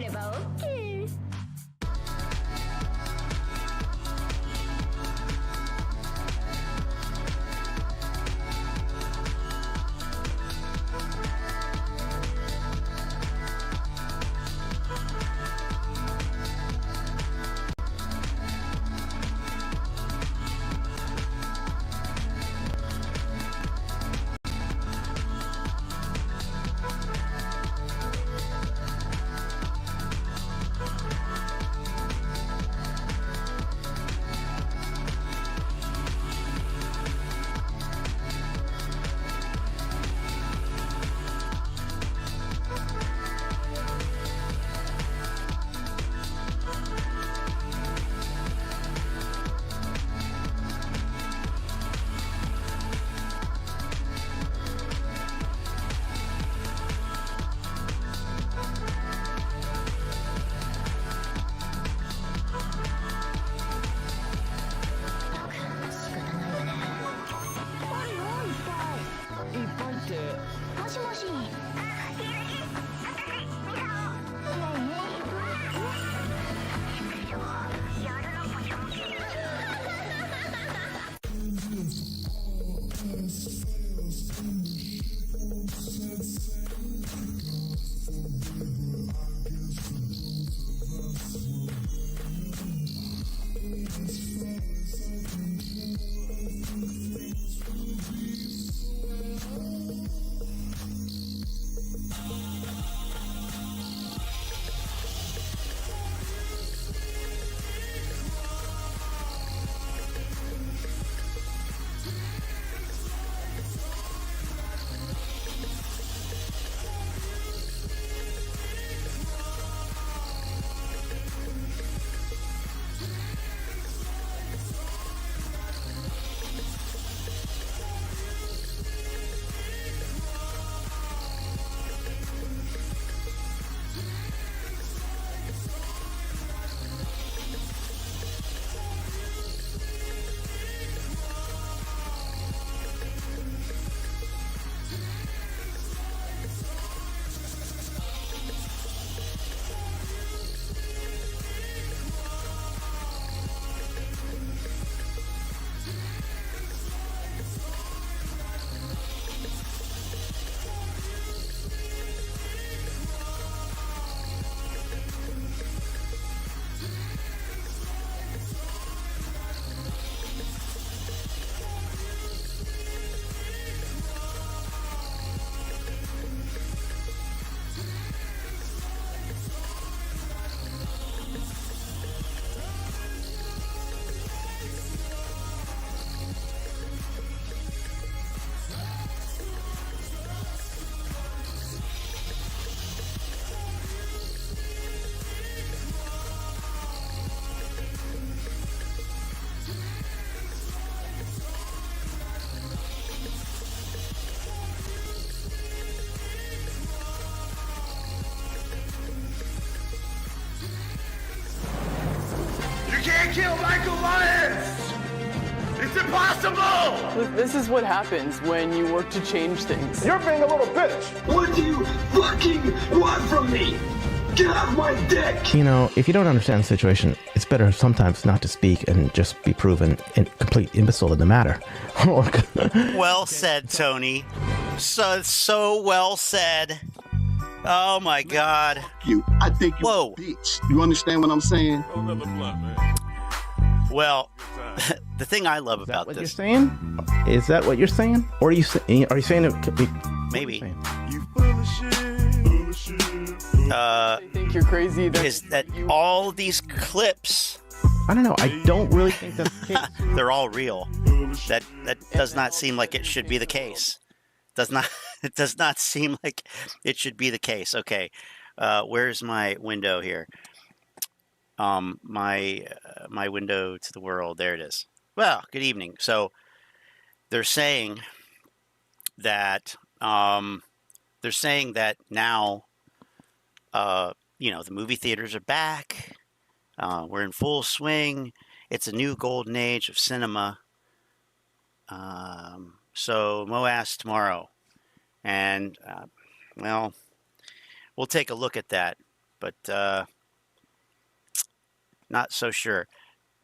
くれば OK。Kill Michael Myers! It's impossible! This is what happens when you work to change things. You're being a little bitch! What do you fucking want from me? Get off my dick! You know, if you don't understand the situation, it's better sometimes not to speak and just be proven a complete imbecile in the matter. Well said, Tony. So well said. Oh my God. I think you're a bitch. You understand what I'm saying? Well, the thing I love about what this. You're saying? Is that what you're saying? Or are you saying it could be? Maybe. You full of shit. I think you're crazy. Is that all these clips? I don't know. I don't really think that's the case. They're all real. That does not seem like it should be the case. It does not seem like it should be the case. Okay, where's my window here? My window to the world. There it is. Well, good evening. So they're saying that now, the movie theaters are back. We're in full swing. It's a new golden age of cinema. So Moass tomorrow, and we'll take a look at that. but not so sure.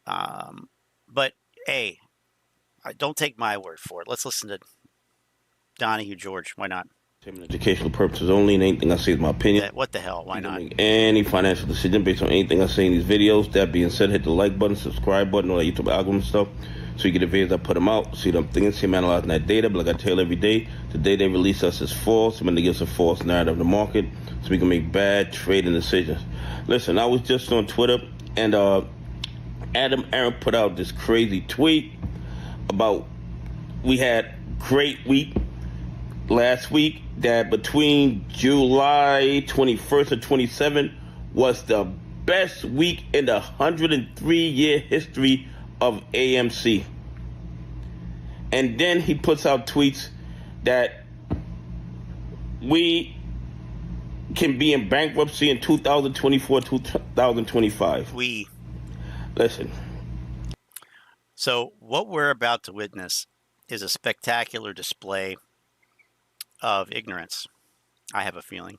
But hey, don't take my word for it. Let's listen to Donahue George. Why not? Educational purposes only, and anything I say is my opinion. What the hell? Why not? Make any financial decision based on anything I say in these videos. That being said, hit the like button, subscribe button, all that YouTube algorithm stuff, so you get the videos I put them out. See what I'm thinking, see I'm analyzing that data. But like I tell you every day, the data they release us is false. I'm going to give us a false narrative of the market, so we can make bad trading decisions. Listen, I was just on Twitter, and Aron put out this crazy tweet about we had great week last week, that between July 21st and 27th was the best week in the 103-year history of AMC. And then he puts out tweets that we can be in bankruptcy in 2024, 2025. Listen. So what we're about to witness is a spectacular display of ignorance, I have a feeling.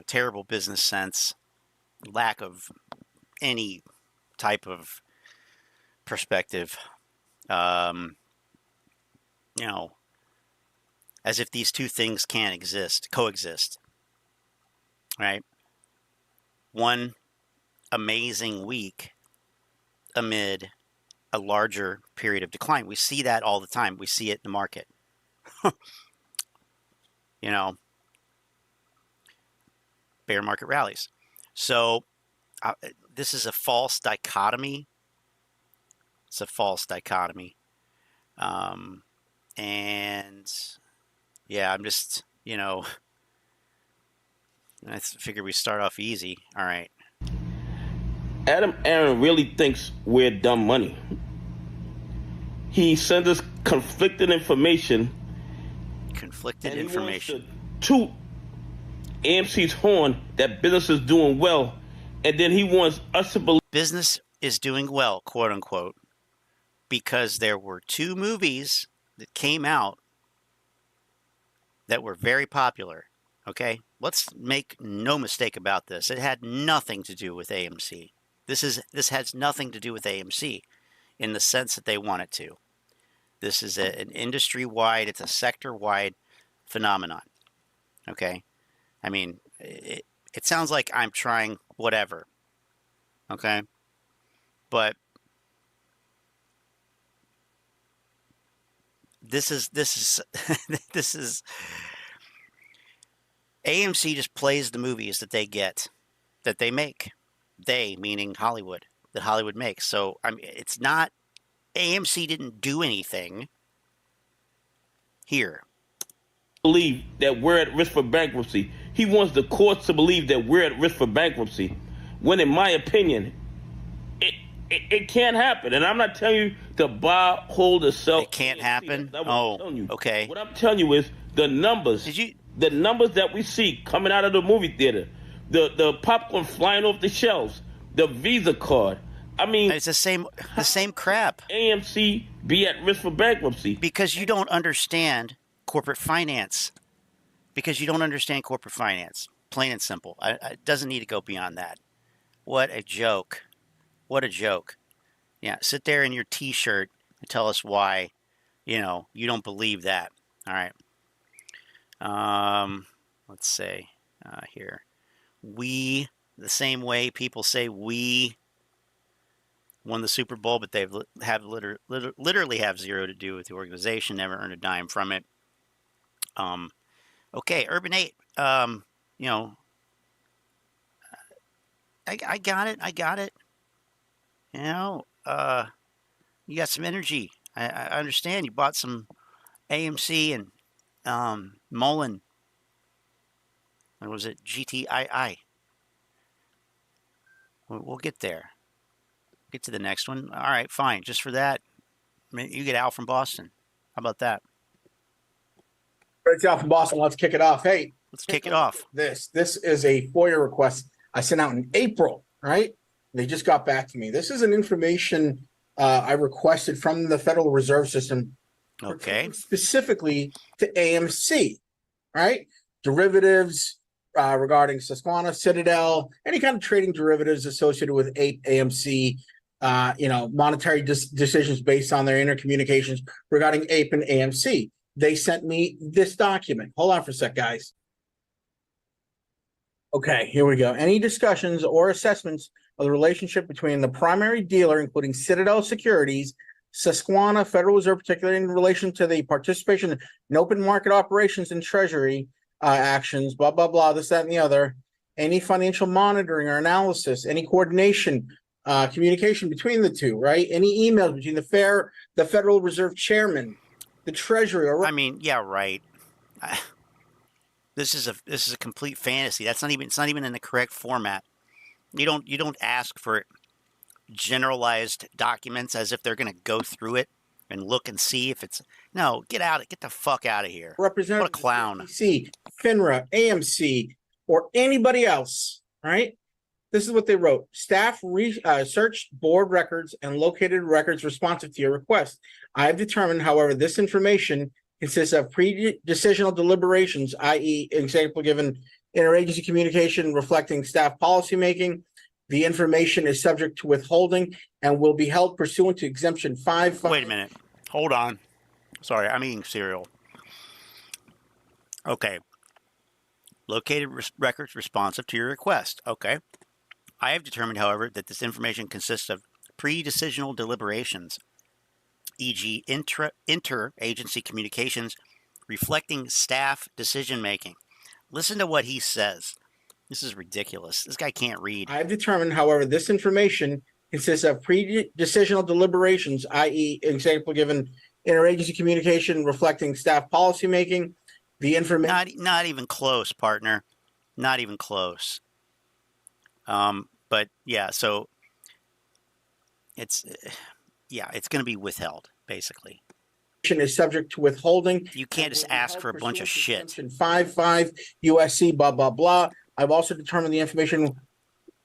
Terrible business sense, lack of any type of perspective. As if these two things can't coexist. Right? One amazing week amid a larger period of decline. We see that all the time. We see it in the market. Bear market rallies. So this is a false dichotomy. It's a false dichotomy. And yeah, I'm just, I figure we start off easy. All right. Aron really thinks we're dumb money. He sends us conflicted information. Conflicted information. To AMC's horn that business is doing well, and then he wants us to believe business is doing well, quote unquote, because there were two movies that came out that were very popular. Okay, let's make no mistake about this. It had nothing to do with AMC. This has nothing to do with AMC in the sense that they want it to. This is an industry-wide, it's a sector-wide phenomenon. Okay? I mean, it sounds like I'm trying whatever. Okay? But this is this is AMC just plays the movies that they get, that they make. They, meaning Hollywood, that Hollywood makes. So, I mean, it's not, AMC didn't do anything here. Believe that we're at risk for bankruptcy. He wants the courts to believe that we're at risk for bankruptcy, when in my opinion, it can't happen. And I'm not telling you to buy, hold, or sell. It can't happen? Okay. What I'm telling you is the numbers. The numbers that we see coming out of the movie theater, the popcorn flying off the shelves, the Visa card. I mean, it's the same crap. AMC be at risk for bankruptcy because you don't understand corporate finance. Because you don't understand corporate finance, plain and simple. It doesn't need to go beyond that. What a joke! What a joke! Yeah, sit there in your T-shirt and tell us why, you don't believe that. All right. Let's say here, the same way people say we won the Super Bowl, but they literally have zero to do with the organization, never earned a dime from it. Okay, Urban 8, I got it. You got some energy. I understand you bought some AMC and MULN. Or was it GTII? We'll get there. Get to the next one. All right, fine. Just for that, you get Al from Boston. How about that? It's Al from Boston. Let's kick it off. Hey, let's kick it off. This is a FOIA request I sent out in April, right? They just got back to me. This is an information I requested from the Federal Reserve System. Okay. Specifically to AMC, right? Derivatives, regarding Susquehanna, Citadel, any kind of trading derivatives associated with AMC, monetary decisions based on their intercommunications regarding APE and AMC. They sent me this document. Hold on for a sec, guys. Okay, here we go. Any discussions or assessments of the relationship between the primary dealer, including Citadel Securities, Susquehanna, Federal Reserve, particularly in relation to the participation in open market operations and treasury actions, blah, blah, blah, this, that, and the other, any financial monitoring or analysis, any coordination, communication between the two, right? Any emails between the Federal Reserve Chairman, the Treasury, or yeah, right. This is a complete fantasy. It's not even in the correct format. You don't ask for generalized documents as if they're going to go through it and look and see if it's no. Get the fuck out of here. Representative, what a clown. CC, FINRA, AMC, or anybody else, right? This is what they wrote. Staff searched board records and located records responsive to your request. I have determined, however, this information consists of pre-decisional deliberations, i.e., example given, interagency communication reflecting staff policymaking. The information is subject to withholding and will be held pursuant to exemption 5. Wait a minute. Hold on. Sorry, I'm eating cereal. Okay. Located records responsive to your request. Okay. I have determined, however, that this information consists of pre-decisional deliberations, e.g. interagency communications reflecting staff decision-making. Listen to what he says. This is ridiculous. This guy can't read. I have determined, however, this information consists of pre-decisional deliberations, i.e., example given, interagency communication reflecting staff policymaking. The information not even close, partner. Not even close. But yeah, so it's going to be withheld, basically. Is subject to withholding. You can't just ask for a bunch of shit. 5 USC, blah, blah, blah. I've also determined the information.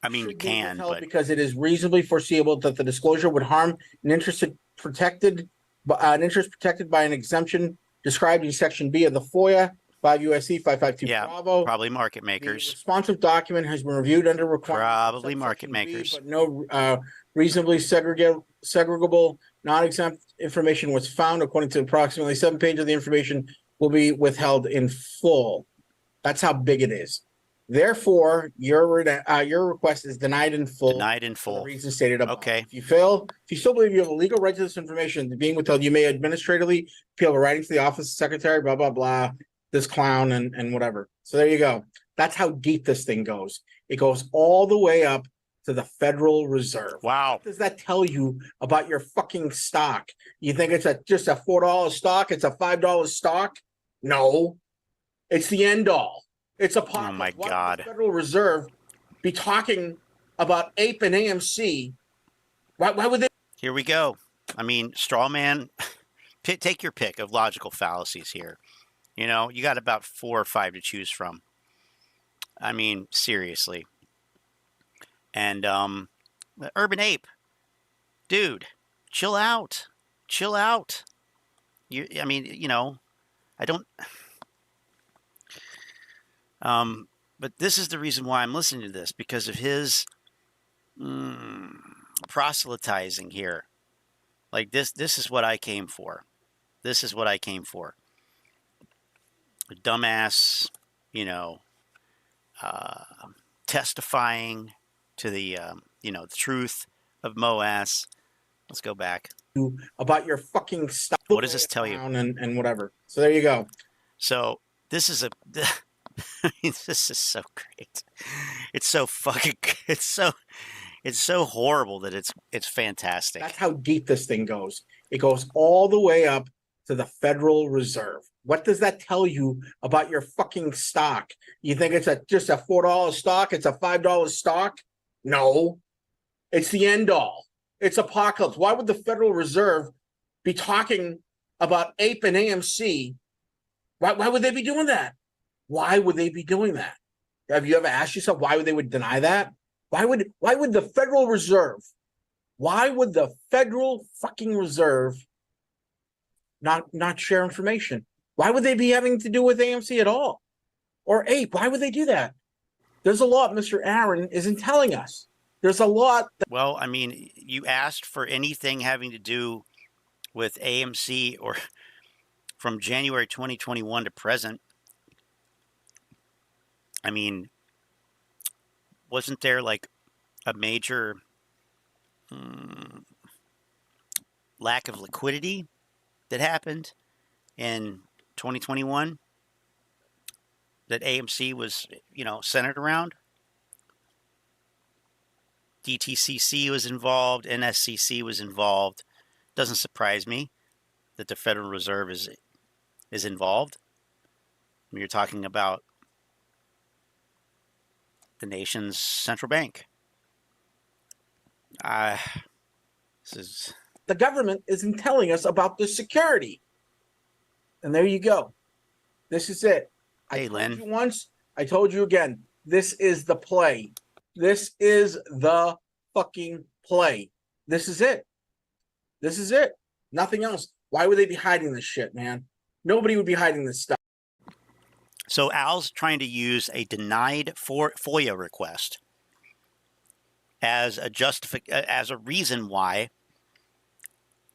I mean, you can, but because it is reasonably foreseeable that the disclosure would harm an interest protected by an exemption described in Section B of the FOIA, 5 USC 552 Bravo. Probably market makers. The responsive document has been reviewed under requirements. Probably market makers. But no reasonably segregable, non-exempt information was found. According to approximately 7 pages of the information will be withheld in full. That's how big it is. Therefore, your request is denied in full. Denied in full. For the reasons stated above. Okay. If you still believe you have a legal right to this information being withheld, you may administratively appeal by writing to the office of secretary, blah, blah, blah, this clown and whatever. So there you go. That's how deep this thing goes. It goes all the way up to the Federal Reserve. Wow. What does that tell you about your fucking stock? You think it's just a $4 stock? It's a $5 stock? No. It's the end all. It's a pocket. Oh my Why God. would the Federal Reserve be talking about APE and AMC? Why would they? Here we go. I mean, straw man, take your pick of logical fallacies here. You know, you got about 4 or 5 to choose from. I mean, seriously. And the Urban Ape, dude, chill out. Chill out. I don't. But this is the reason why I'm listening to this, because of his proselytizing here. Like this is what I came for. This is what I came for. A dumbass, testifying to the, the truth of Moass. Let's go back. About your fucking stuff. What does this tell you? And whatever. So there you go. So this is this is so great. It's so fucking. It's so horrible that it's fantastic. That's how deep this thing goes. It goes all the way up to the Federal Reserve. What does that tell you about your fucking stock? You think it's just a $4 stock? It's a $5 stock? No. It's the end all. It's apocalypse. Why would the Federal Reserve be talking about APE and AMC? Why would they be doing that? Why would they be doing that? Have you ever asked yourself why they would deny that? Why would the Federal Reserve? Why would the Federal fucking Reserve not share information? Why would they be having to do with AMC at all? or ape. Why would they do that? There's a lot Mr. Aron isn't telling us. There's a lot. Well, I mean, you asked for anything having to do with AMC or from January 2021 to present. I mean, wasn't there like a major lack of liquidity that happened in 2021 that AMC was, centered around? DTCC was involved, NSCC was involved. Doesn't surprise me that the Federal Reserve is involved. When you're talking about the nation's central bank. The government isn't telling us about the security. And there you go. This is it. Hey, I told Lynn. you once, I told you again. This is the play. This is the fucking play. This is it. This is it. Nothing else. Why would they be hiding this shit, man? Nobody would be hiding this stuff. So Al's trying to use a denied FOIA request as a reason why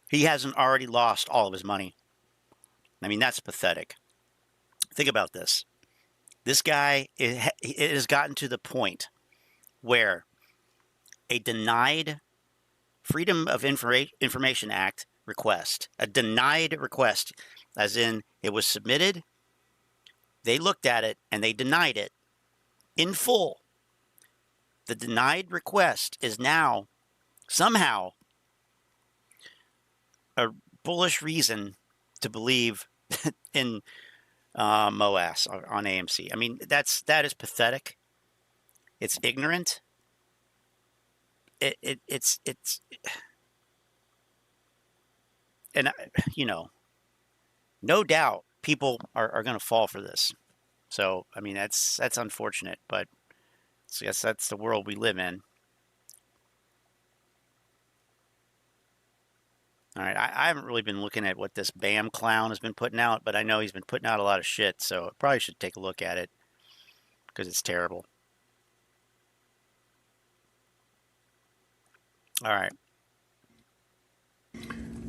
he hasn't already lost all of his money. I mean, that's pathetic. Think about this. This guy, it has gotten to the point where a denied Freedom of Information Act request, a denied request, as in it was submitted, they looked at it and they denied it in full. The denied request is now somehow a bullish reason to believe in Moass on AMC. I mean, that is pathetic. It's ignorant. It's and no doubt people are going to fall for this. So I mean, that's unfortunate, but I guess that's the world we live in. All right, I haven't really been looking at what this BAM clown has been putting out, but I know he's been putting out a lot of shit, so I probably should take a look at it because it's terrible. All right.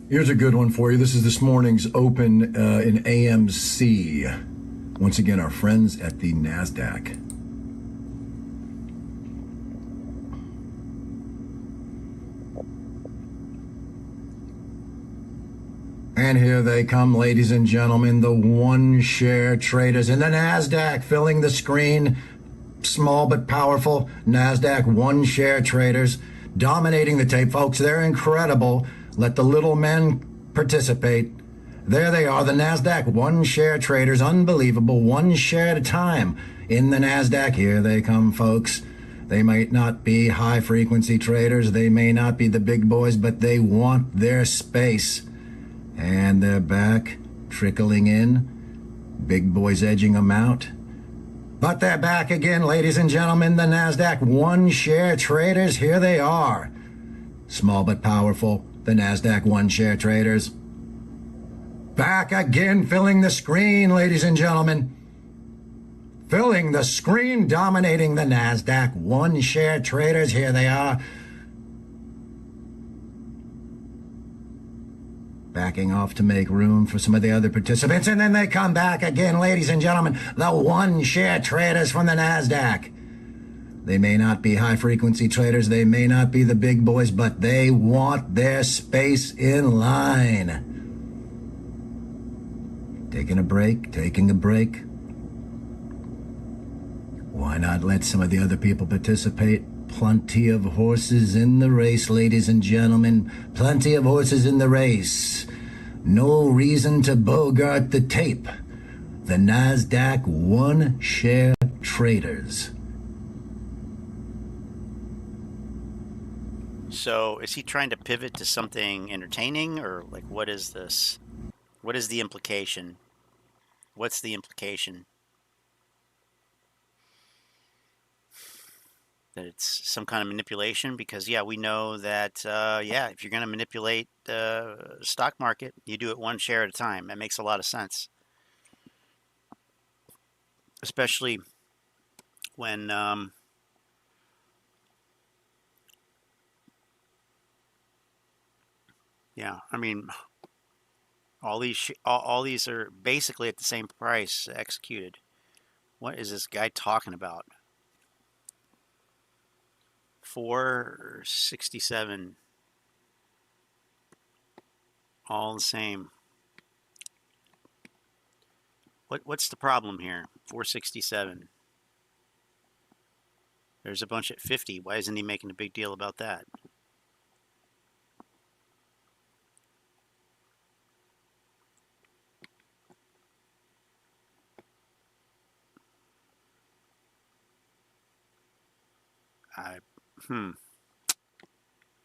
Here's a good one for you. This is this morning's open in AMC. Once again, our friends at the NASDAQ. And here they come, ladies and gentlemen, the one-share traders in the NASDAQ filling the screen. Small but powerful NASDAQ one-share traders dominating the tape, folks. They're incredible. Let the little men participate. There they are, the NASDAQ one-share traders. Unbelievable, one share at a time in the NASDAQ. Here they come, folks. They might not be high-frequency traders. They may not be the big boys, but they want their space. And they're back, trickling in. Big boys edging them out. But they're back again, ladies and gentlemen. The NASDAQ one-share traders, here they are. Small but powerful, the NASDAQ one-share traders. Back again, filling the screen, ladies and gentlemen. Filling the screen, dominating the NASDAQ one-share traders, here they are. Backing off to make room for some of the other participants, and then they come back again, ladies and gentlemen, the one-share traders from the NASDAQ. They may not be high-frequency traders, they may not be the big boys, but they want their space in line. Taking a break. Why not let some of the other people participate? Plenty of horses in the race, ladies and gentlemen. Plenty of horses in the race. No reason to bogart the tape. The NASDAQ one-share traders. So is he trying to pivot to something entertaining, or like what is this? What is the implication? What's the implication? That it's some kind of manipulation? Because, yeah, we know that, if you're going to manipulate the stock market, you do it one share at a time. That makes a lot of sense. especially when yeah, I mean, all these are basically at the same price executed. What is this guy talking about? 467, all the same. What's the problem here? 467. There's a bunch at 50. Why isn't he making a big deal about that?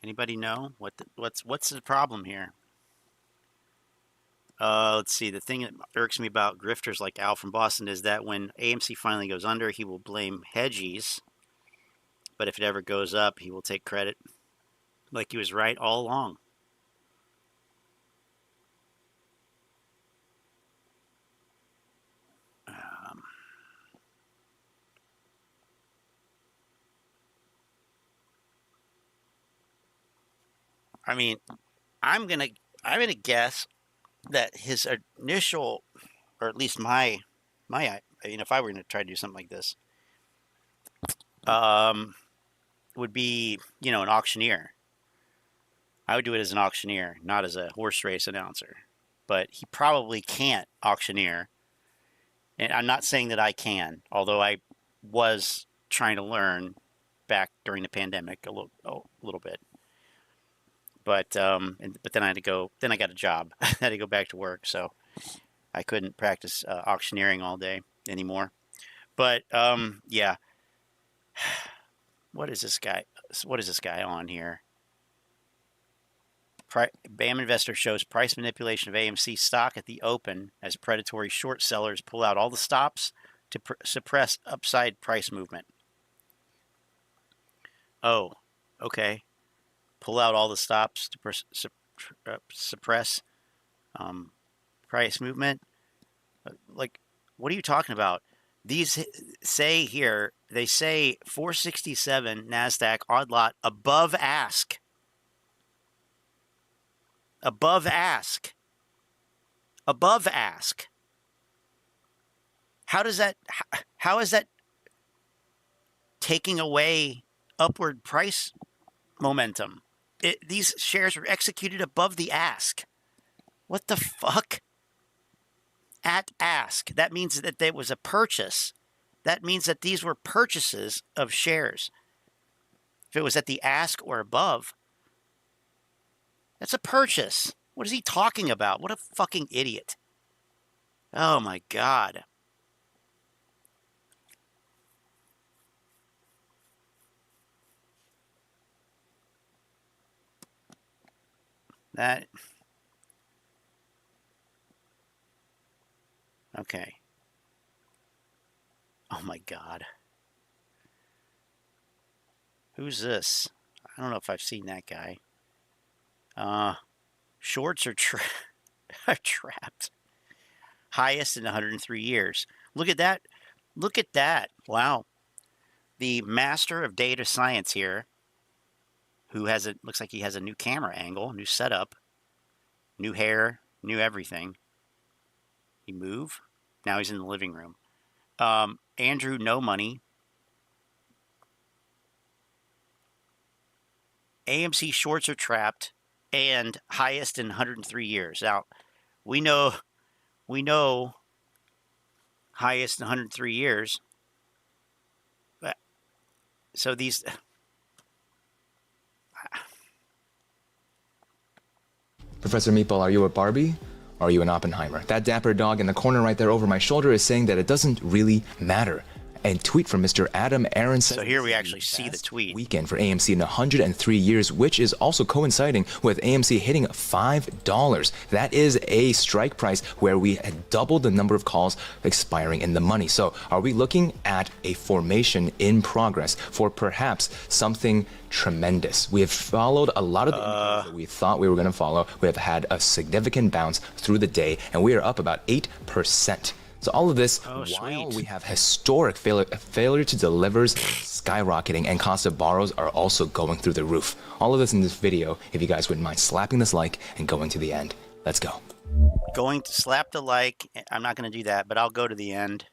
Anybody know what's the problem here? Let's see. The thing that irks me about grifters like Al from Boston is that when AMC finally goes under, he will blame hedges. But if it ever goes up, he will take credit. Like he was right all along. I mean, I'm gonna guess that his initial, or at least my, if I were gonna try to do something like this, would be, an auctioneer. I would do it as an auctioneer, not as a horse race announcer. But he probably can't auctioneer, and I'm not saying that I can, although I was trying to learn back during the pandemic a little bit. But then I had to go. Then I got a job. I had to go back to work, so I couldn't practice auctioneering all day anymore. But yeah, what is this guy? What is this guy on here? BAM Investor shows price manipulation of AMC stock at the open as predatory short sellers pull out all the stops to suppress upside price movement. Oh, okay. Pull out all the stops to suppress price movement. Like, what are you talking about? These say here, they say 467 NASDAQ odd lot above ask. Above ask. Above ask. How is that taking away upward price momentum? These shares were executed above the ask. What the fuck? At ask. That means that there was a purchase. That means that these were purchases of shares. If it was at the ask or above, that's a purchase. What is he talking about? What a fucking idiot. Oh my God. That. Okay. Oh my God. Who's this? I don't know if I've seen that guy. Shorts are trapped. Highest in 103 years. Look at that. Look at that. Wow. The master of data science here, who looks like he has a new camera angle, new setup, new hair, new everything. He moved. Now he's in the living room. Andrew No Money. AMC shorts are trapped and highest in 103 years. Now, we know highest in 103 years. So these. Professor Meatball, are you a Barbie? Or are you an Oppenheimer? That dapper dog in the corner right there over my shoulder is saying that it doesn't really matter. A tweet from Mr. Adam Aron says, so here we actually see the tweet. Weekend for AMC in 103 years, which is also coinciding with AMC hitting $5. That is a strike price where we had doubled the number of calls expiring in the money. So are we looking at a formation in progress for perhaps something tremendous? We have followed a lot of the indicators that we thought we were going to follow. We have had a significant bounce through the day, and we are up about 8%. So all of this Oh, while sweet. we have historic failure to deliver skyrocketing, and cost of borrows are also going through the roof. All of this in this video, if you guys wouldn't mind slapping this like and going to the end. Let's go. Going to slap the like. I'm not going to do that, but I'll go to the end.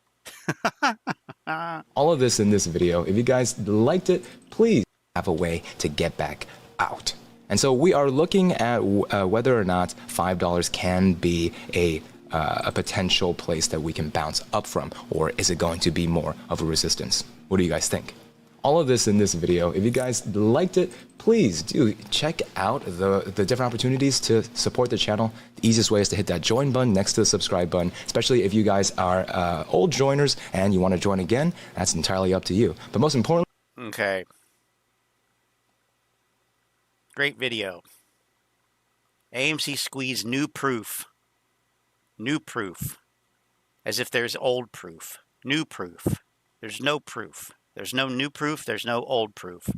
All of this in this video, if you guys liked it, please have a way to get back out. And so we are looking at whether or not $5 can be a potential place that we can bounce up from, or is it going to be more of a resistance? What do you guys think? All of this in this video, if you guys liked it, please do check out the different opportunities to support the channel. The easiest way is to hit that join button next to the subscribe button, especially if you guys are old joiners and you want to join again. That's entirely up to you. But most importantly, Okay. Great video. AMC squeeze new proof. New proof. As if there's old proof. New proof. There's no proof. There's no new proof. There's no old proof.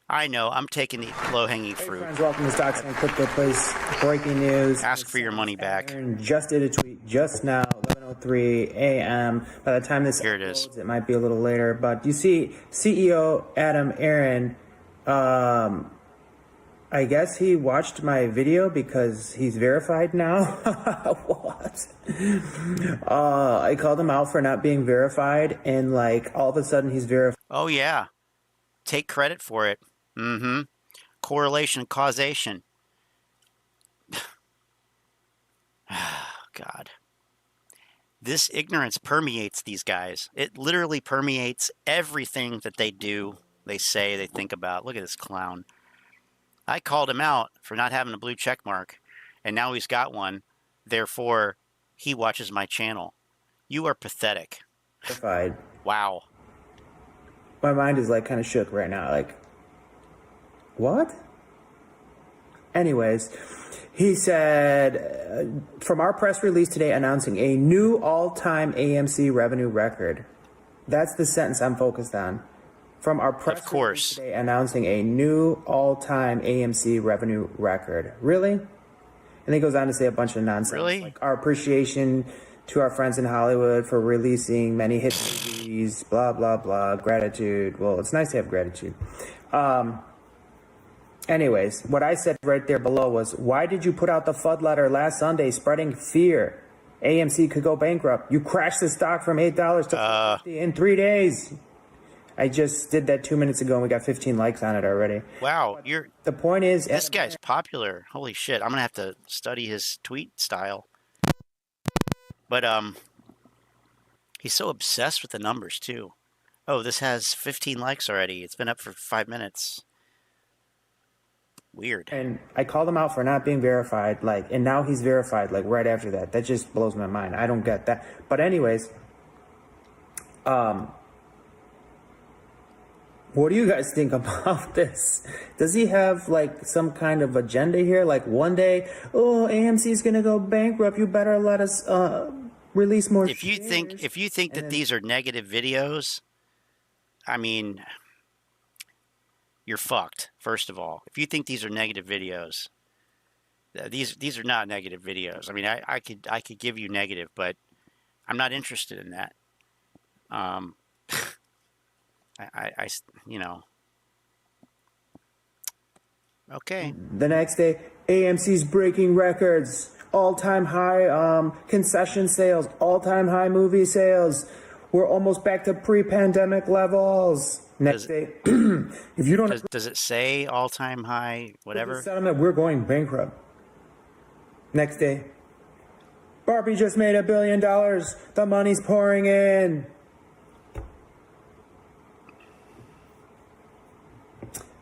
I know. I'm taking the low-hanging fruit. Hey friends, welcome to Stocks and Crypto Place. Breaking news. Ask for your money back. Aaron just did a tweet just now, 11:03 a.m. By the time this Here it is. uploads, it might be a little later. But you see, CEO Aron, I guess he watched my video because he's verified now. What? I called him out for not being verified, and like all of a sudden he's verified. Oh, yeah. Take credit for it. Correlation, causation. God. This ignorance permeates these guys. It literally permeates everything that they do, they say, they think about. Look at this clown. I called him out for not having a blue check mark, and now he's got one. Therefore, he watches my channel. You are pathetic. Verified. Wow. My mind is like kind of shook right now. Like, what? Anyways, he said, from our press release today announcing a new all-time AMC revenue record. That's the sentence I'm focused on. From our press release today announcing a new all-time AMC revenue record. Really? And he goes on to say a bunch of nonsense. Really? Like our appreciation to our friends in Hollywood for releasing many hit movies, blah, blah, blah, gratitude. Well, it's nice to have gratitude. Anyways, what I said right there below was, why did you put out the FUD letter last Sunday spreading fear? AMC could go bankrupt. You crashed the stock from $8 to $4.50 in 3 days. I just did that 2 minutes ago and we got 15 likes on it already. Wow, the point is, this guy's popular. Holy shit, I'm gonna have to study his tweet style. But he's so obsessed with the numbers too. Oh, this has 15 likes already. It's been up for 5 minutes. Weird. And I called him out for not being verified, like, and now he's verified, like, right after that. That just blows my mind. I don't get that. But anyways, what do you guys think about this? Does he have like some kind of agenda here? Like one day, oh, AMC's gonna go bankrupt. You better let us release more. If you think that these are negative videos, I mean, you're fucked. First of all, if you think these are negative videos, these are not negative videos. I mean, I could give you negative, but I'm not interested in that. I you know. Okay. The next day, AMC's breaking records, all-time high concession sales, all-time high movie sales. We're almost back to pre-pandemic levels. Next day, if you don't, does it say all-time high? Whatever. Settlement, we're going bankrupt. Next day, Barbie just made $1 billion. The money's pouring in.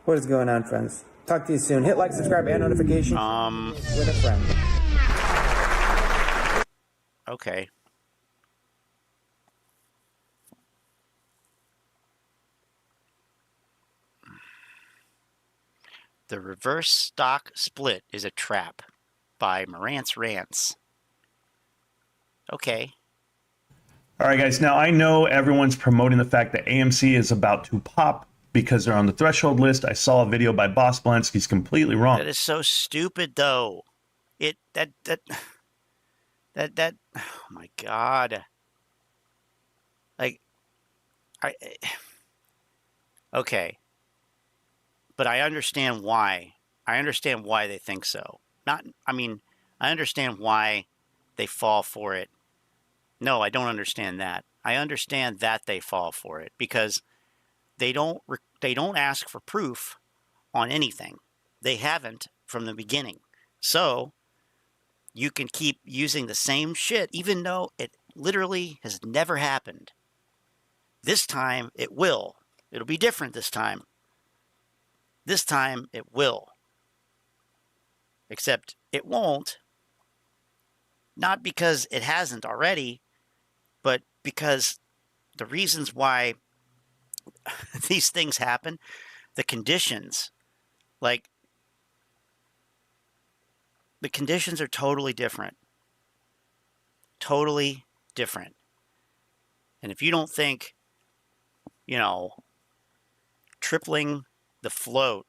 What is going on, friends? Talk to you soon. Hit like, subscribe, and notification. With a friend. Okay. The reverse stock split is a trap by Morant's Rants. Okay. All right, guys. Now, I know everyone's promoting the fact that AMC is about to pop because they're on the threshold list. I saw a video by Boss Blensky. He's completely wrong. That is so stupid, though. Oh my God. Like, okay. But I understand why. I understand why they think so. I understand why they fall for it. No, I don't understand that. I understand that they fall for it because they don't ask for proof on anything. They haven't from the beginning. So you can keep using the same shit even though it literally has never happened. This time it will. It'll be different this time. This time it will. Except it won't. Not because it hasn't already, but because the reasons why these things happen, the conditions, like, the conditions are totally different. Totally different. And if you don't think, tripling the float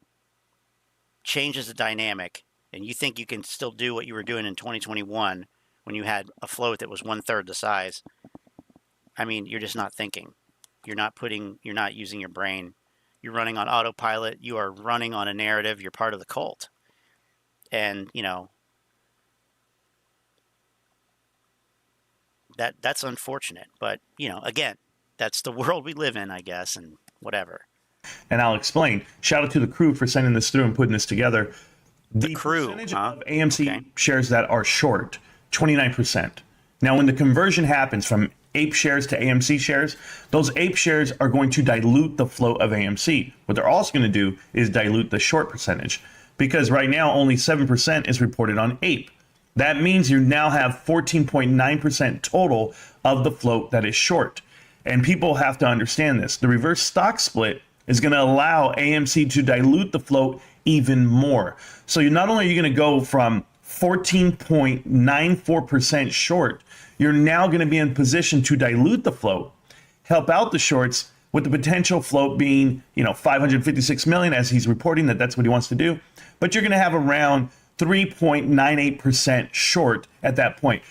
changes the dynamic, and you think you can still do what you were doing in 2021 when you had a float that was 1/3 the size, you're just not thinking. You're not using your brain. You're running on autopilot. You are running on a narrative. You're part of the cult. And, that's unfortunate. But, again, that's the world we live in, I guess, and whatever. And I'll explain. Shout out to the crew for sending this through and putting this together. The crew, percentage of AMC shares that are short, 29%. Now, when the conversion happens from APE shares to AMC shares, those APE shares are going to dilute the float of AMC. What they're also going to do is dilute the short percentage, because right now only 7% is reported on APE. That means you now have 14.9% total of the float that is short. And people have to understand this. The reverse stock split is going to allow AMC to dilute the float even more. So you're not only are you going to go from 14.94% short, you're now going to be in position to dilute the float, help out the shorts, with the potential float being, 556 million, as he's reporting that's what he wants to do. But you're going to have around 3.98% short at that point.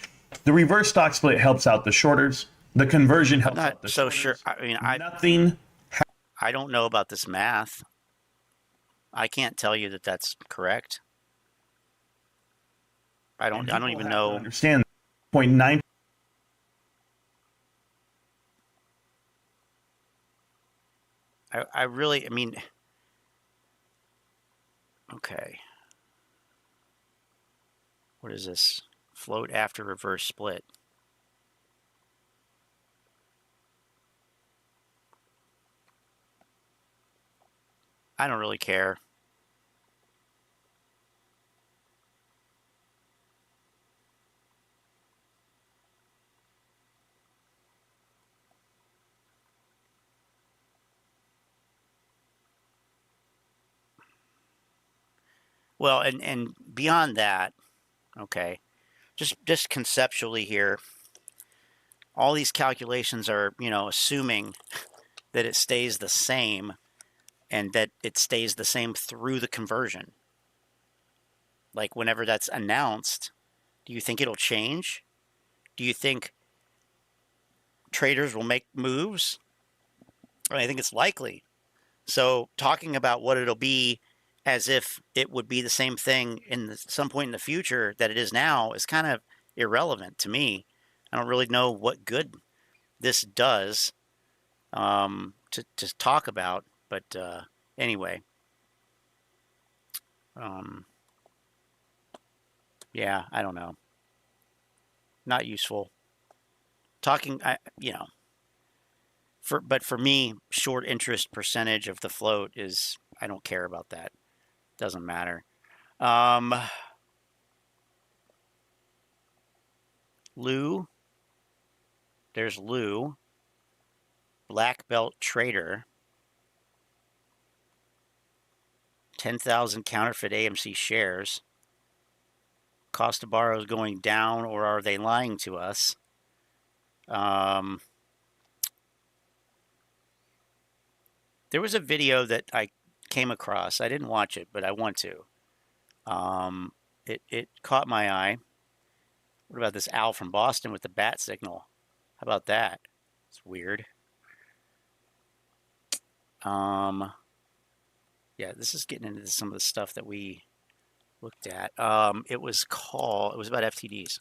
The reverse stock split helps out the shorters. The conversion helps out the shorters. Sure. I don't know about this math. I can't tell you that that's correct. I don't even know. Understand 0.9. I really, okay. What is this? Float after reverse split. I don't really care. Well, and beyond that, okay, just conceptually here, all these calculations are, assuming that it stays the same and that it stays the same through the conversion. Like, whenever that's announced, do you think it'll change? Do you think traders will make moves? I think it's likely. So talking about what it'll be as if it would be the same thing in some point in the future that it is now is kind of irrelevant to me. I don't really know what good this does to talk about, but anyway. Yeah, I don't know. Not useful. Talking, but for me, short interest percentage of the float is, I don't care about that. Doesn't matter. Lou. There's Lou. Black belt trader. 10,000 counterfeit AMC shares. Cost to borrow is going down, or are they lying to us? There was a video that I came across. I didn't watch it, but I want to. It caught my eye. What about this owl from Boston with the bat signal? How about that? It's weird. Yeah, this is getting into some of the stuff that we looked at. It was about FTDs.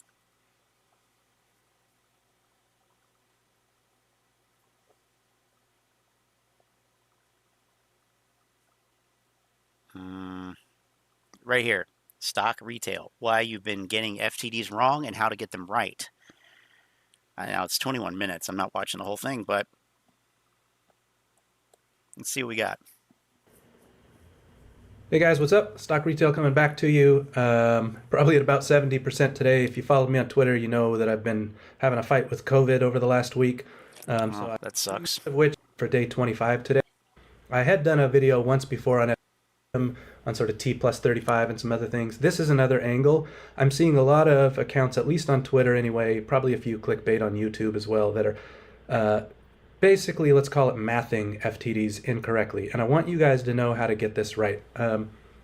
Right here, stock retail. Why you've been getting FTDs wrong and how to get them right. Now it's 21 minutes. I'm not watching the whole thing, but let's see what we got. Hey guys, what's up? Stock retail coming back to you. Probably at about 70% today. If you followed me on Twitter, you know that I've been having a fight with COVID over the last week. So that sucks. Which for day 25 today. I had done a video once before on sort of T plus 35 and some other things. This is another angle. I'm seeing a lot of accounts, at least on Twitter anyway, probably a few clickbait on YouTube as well, that are basically, let's call it mathing FTDs incorrectly. And I want you guys to know how to get this right.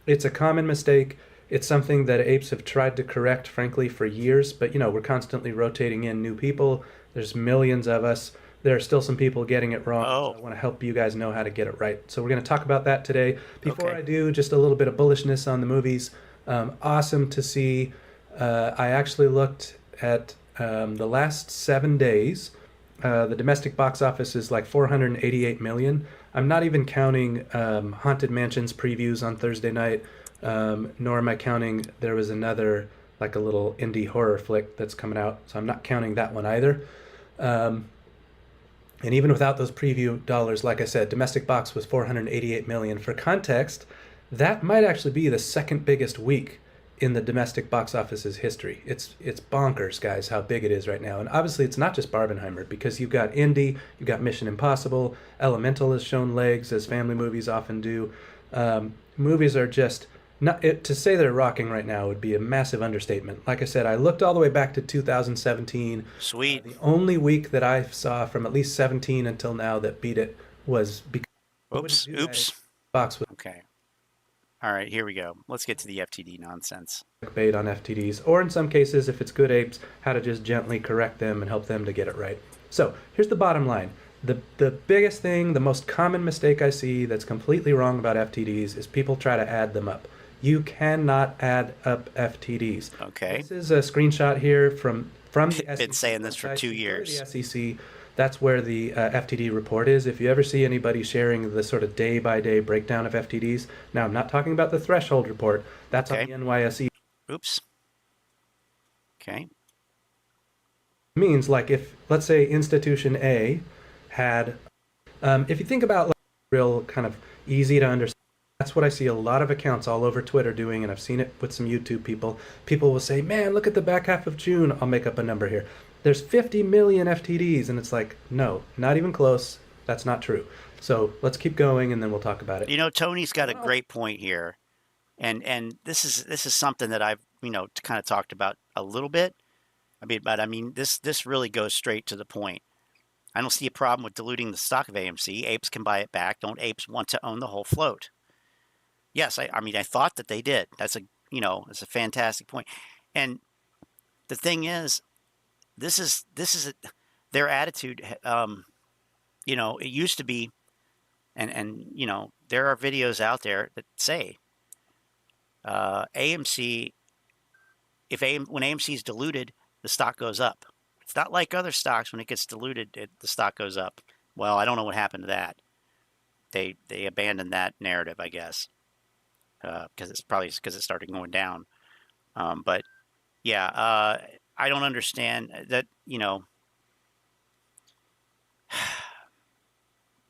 It's a common mistake. It's something that apes have tried to correct, frankly, for years. But, you know, we're constantly rotating in new people. There's millions of us. There are still some people getting it wrong. So I want to help you guys know how to get it right. So we're going to talk about that today. Before I do, just a little bit of bullishness on the movies. Awesome to see. I actually looked at the last 7 days. The domestic box office is like 488 million. I'm not even counting Haunted Mansions previews on Thursday night, nor am I counting there was another, like a little indie horror flick that's coming out. So I'm not counting that one either. And even without those preview dollars, like I said, domestic box was 488 million. For context, that might actually be the second biggest week in the domestic box office's history. It's bonkers, guys, how big it is right now. And obviously it's not just Barbenheimer, because you've got Indy, you've got Mission Impossible, Elemental has shown legs, as family movies often do. Movies are just, to say they're rocking right now would be a massive understatement. Like I said, I looked all the way back to 2017. Sweet. The only week that I saw from at least 17 until now that beat it was because... Oops. Box with okay. All right, here we go. Let's get to the FTD nonsense. Bait on FTDs, or in some cases, if it's good apes, how to just gently correct them and help them to get it right. So here's the bottom line. The biggest thing, the most common mistake I see that's completely wrong about FTDs is people try to add them up. You cannot add up FTDs. Okay. This is a screenshot here from the SEC. Been saying this for 2 years. The SEC. That's where the FTD report is. If you ever see anybody sharing the sort of day-by-day breakdown of FTDs, now I'm not talking about the threshold report. That's on the NYSE. Oops. Okay. Means like if, let's say, institution A had, if you think about like real kind of easy to understand, that's what I see a lot of accounts all over Twitter doing, and I've seen it with some YouTube people. People will say, man, look at the back half of June. I'll make up a number here. There's 50 million FTDs, and it's like, no, not even close. That's not true. So let's keep going, and then we'll talk about it. You know, Tony's got a great point here, and this is something that I've kind of talked about a little bit. I mean, this really goes straight to the point. I don't see a problem with diluting the stock of AMC. Apes can buy it back. Don't apes want to own the whole float? Yes, I mean, I thought that they did. That's a fantastic point. And the thing is, this is their attitude. It used to be, and there are videos out there that say AMC, when AMC is diluted, the stock goes up. It's not like other stocks. When it gets diluted, the stock goes up. Well, I don't know what happened to that. They abandoned that narrative, I guess, because it started going down. But yeah, I don't understand that.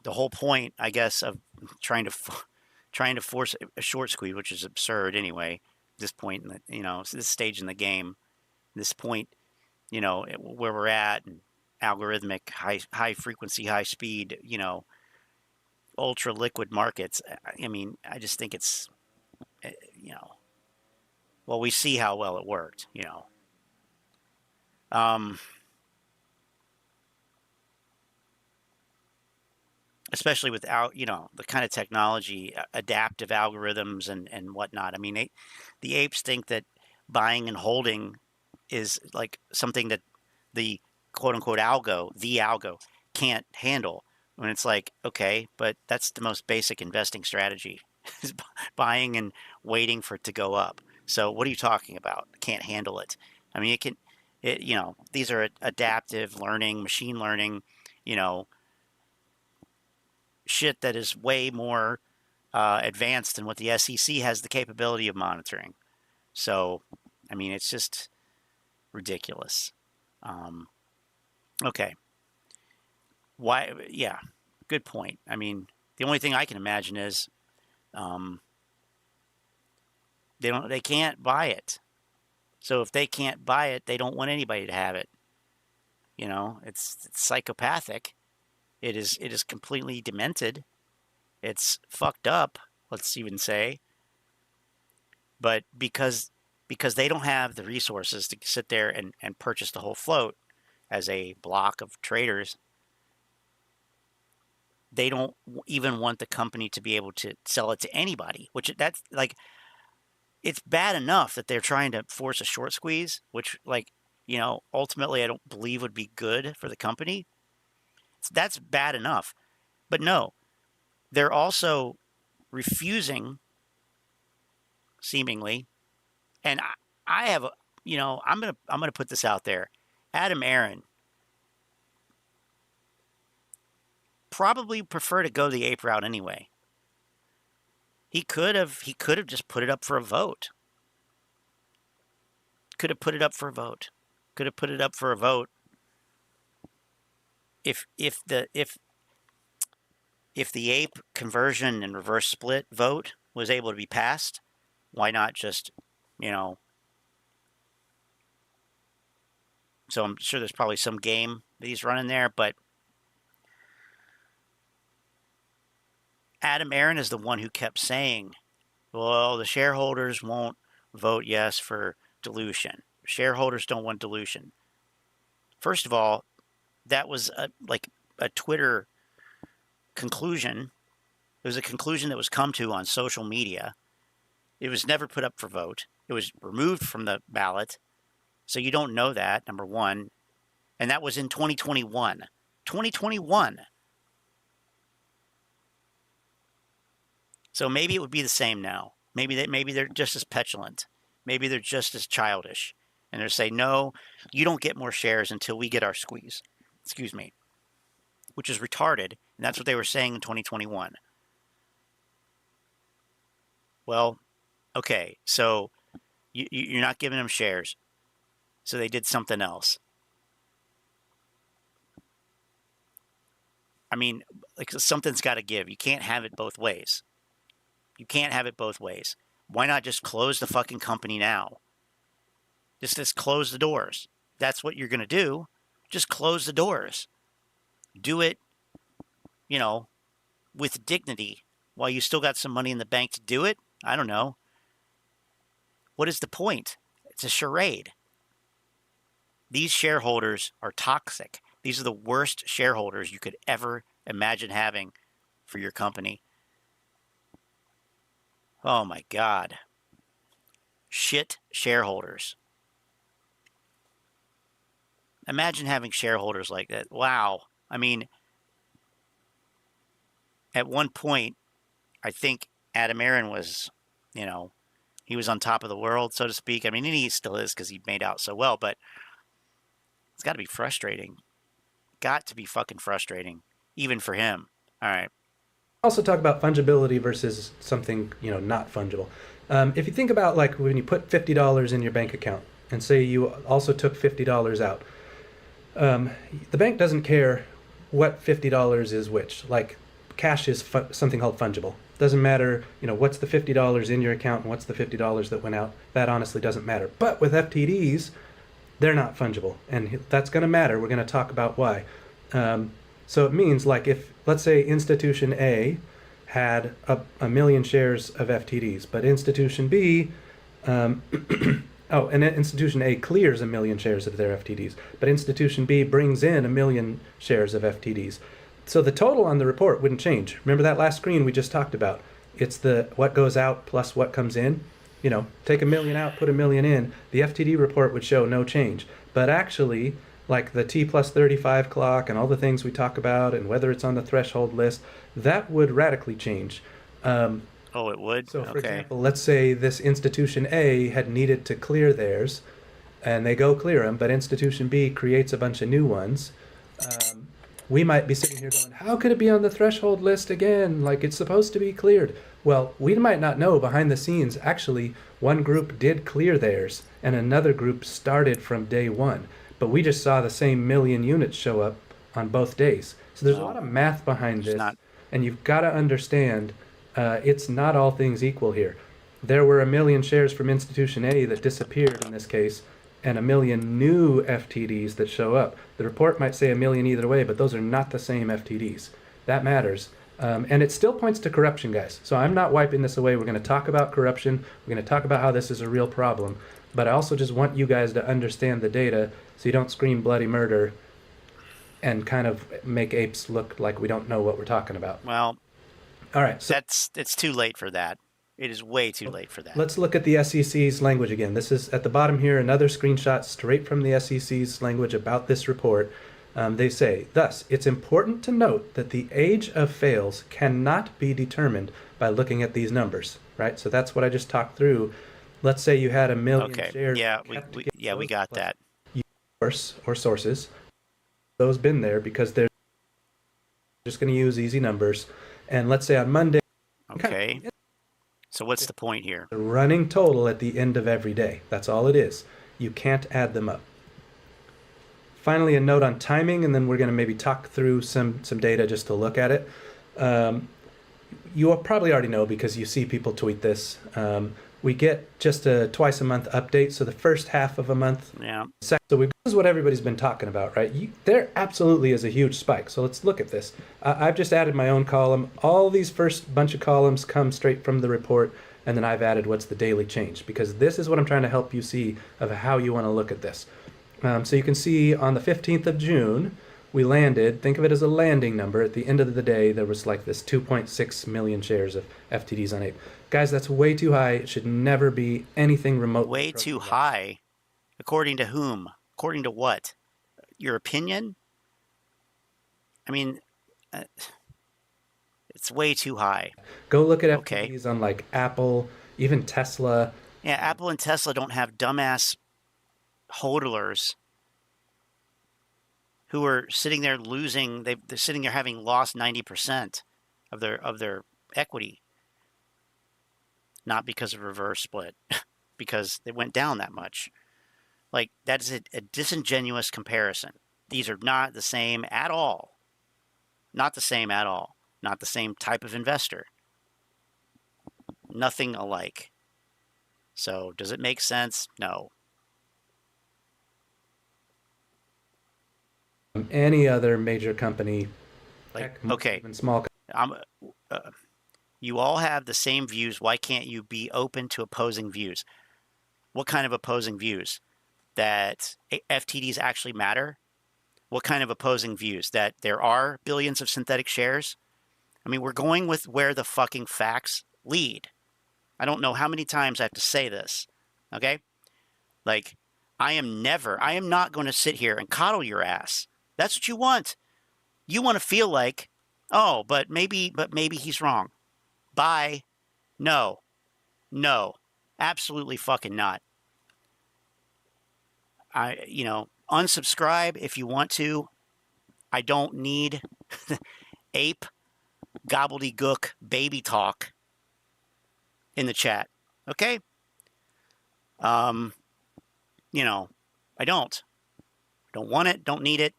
The whole point, I guess, of trying to force a short squeeze, which is absurd anyway. At this point, this stage in the game, this point, where we're at, and algorithmic, high frequency, high speed, ultra liquid markets. I mean, I just think it's, well, we see how well it worked, especially without, the kind of technology, adaptive algorithms and whatnot. I mean, the apes think that buying and holding is like something that the quote unquote algo can't handle. When it's like, okay, but that's the most basic investing strategy is buying and waiting for it to go up. So what are you talking about? Can't handle it. I mean, these are adaptive learning, machine learning, shit that is way more advanced than what the SEC has the capability of monitoring. So, I mean, it's just ridiculous. Okay. Why? Yeah, good point. I mean, the only thing I can imagine is they can't buy it. So if they can't buy it, they don't want anybody to have it. It's psychopathic. It is completely demented. It's fucked up, let's even say. But because they don't have the resources to sit there and purchase the whole float as a block of traders, they don't even want the company to be able to sell it to anybody, which that's like, it's bad enough that they're trying to force a short squeeze, which ultimately I don't believe would be good for the company. That's bad enough. But no, they're also refusing, seemingly, and I have I'm gonna put this out there. Aron probably prefer to go the ape route anyway. He could have just put it up for a vote. Could have put it up for a vote. If the ape conversion and reverse split vote was able to be passed, why not just, So I'm sure there's probably some game that he's running there, but Aron is the one who kept saying, well, the shareholders won't vote yes for dilution. Shareholders don't want dilution. First of all, that was a Twitter conclusion. It was a conclusion that was come to on social media. It was never put up for vote. It was removed from the ballot. So you don't know that, number one. And that was in 2021. 2021. So maybe it would be the same now. Maybe they're just as petulant. Maybe they're just as childish. And they're saying, no, you don't get more shares until we get our squeeze. Excuse me. Which is retarded. And that's what they were saying in 2021. Well, okay. So you're not giving them shares. So they did something else. I mean, like, something's got to give. You can't have it both ways. You can't have it both ways. Why not just close the fucking company now? Just close the doors. That's what you're going to do. Just close the doors. Do it, with dignity while you still got some money in the bank to do it. I don't know. What is the point? It's a charade. These shareholders are toxic. These are the worst shareholders you could ever imagine having for your company. Oh my God. Shit shareholders. Imagine having shareholders like that. Wow. I mean, at one point, I think Aron was, he was on top of the world, so to speak. I mean, and he still is because he made out so well, but it's got to be frustrating. Got to be fucking frustrating, even for him. All right. Also talk about fungibility versus something, not fungible. If you think about like when you put $50 in your bank account and say you also took $50 out, the bank doesn't care what $50 is which. Like cash is something called fungible. Doesn't matter, what's the $50 in your account and what's the $50 that went out. That honestly doesn't matter. But with FTDs, they're not fungible, and that's going to matter. We're going to talk about why. So it means like if, let's say, institution A had a million shares of FTDs, but institution B, and institution A clears 1 million shares of their FTDs, but institution B brings in 1 million shares of FTDs. So the total on the report wouldn't change. Remember that last screen we just talked about? It's the what goes out plus what comes in. you know, take 1 million out, put 1 million in, the FTD report would show no change. But actually, like the T plus 35 clock and all the things we talk about and whether it's on the threshold list, that would radically change. Oh, it would? So, for example, let's say this institution A had needed to clear theirs, and they go clear them, but institution B creates a bunch of new ones. We might be sitting here going, how could it be on the threshold list again? Like, it's supposed to be cleared. Well, we might not know behind the scenes, actually, one group did clear theirs, and another group started from day one. But we just saw the same 1 million units show up on both days. So there's a lot of math behind this, and you've got to understand it's not all things equal here. There were 1 million shares from institution A that disappeared in this case, and 1 million new FTDs that show up. The report might say 1 million either way, but those are not the same FTDs. That matters. And it still points to corruption, guys. So I'm not wiping this away. We're going to talk about corruption. We're going to talk about how this is a real problem. But I also just want you guys to understand the data so you don't scream bloody murder and kind of make apes look like we don't know what we're talking about. Well, all right. So it's too late for that. It is way too late for that. Let's look at the SEC's language again. This is at the bottom here, another screenshot straight from the SEC's language about this report. They say, thus, it's important to note that the age of fails cannot be determined by looking at these numbers, right? So that's what I just talked through. Let's say you had 1 million shares. Yeah, we got that. Or sources. Those been there because they're just going to use easy numbers. And let's say on Monday. Okay. So what's the point here? The running total at the end of every day. That's all it is. You can't add them up. Finally, a note on timing, and then we're going to maybe talk through some data just to look at it. You probably already know because you see people tweet this. We get just a twice a month update, so the first half of a month. Yeah. So this is what everybody's been talking about, right? There absolutely is a huge spike. So let's look at this. I've just added my own column. All these first bunch of columns come straight from the report, and then I've added what's the daily change, because this is what I'm trying to help you see of how you want to look at this. So you can see on the 15th of June, we landed, think of it as a landing number. At the end of the day, there was like this 2.6 million shares of FTDs on APE. Guys, that's way too high. It should never be anything remotely. Way too high? According to whom? According to what? Your opinion? I mean, it's way too high. Go look at FTDs on like Apple, even Tesla. Yeah, Apple and Tesla don't have dumbass hodlers who are sitting there losing. They're sitting there having lost 90% of their equity, not because of reverse split, because they went down that much. Like, that is a disingenuous comparison. These are not the same at all. Not the same at all. Not the same type of investor. Nothing alike. So, does it make sense? No. Any other major company, like, okay, even small. You all have the same views. Why can't you be open to opposing views? What kind of opposing views? That FTDs actually matter? What kind of opposing views? That there are billions of synthetic shares? I mean, we're going with where the fucking facts lead. I don't know how many times I have to say this, okay? Like, I am not going to sit here and coddle your ass. That's what you want. You want to feel like, oh, but maybe he's wrong. Bye. No, absolutely fucking not. Unsubscribe if you want to. I don't need ape gobbledygook baby talk in the chat. Okay? I don't want it, don't need it.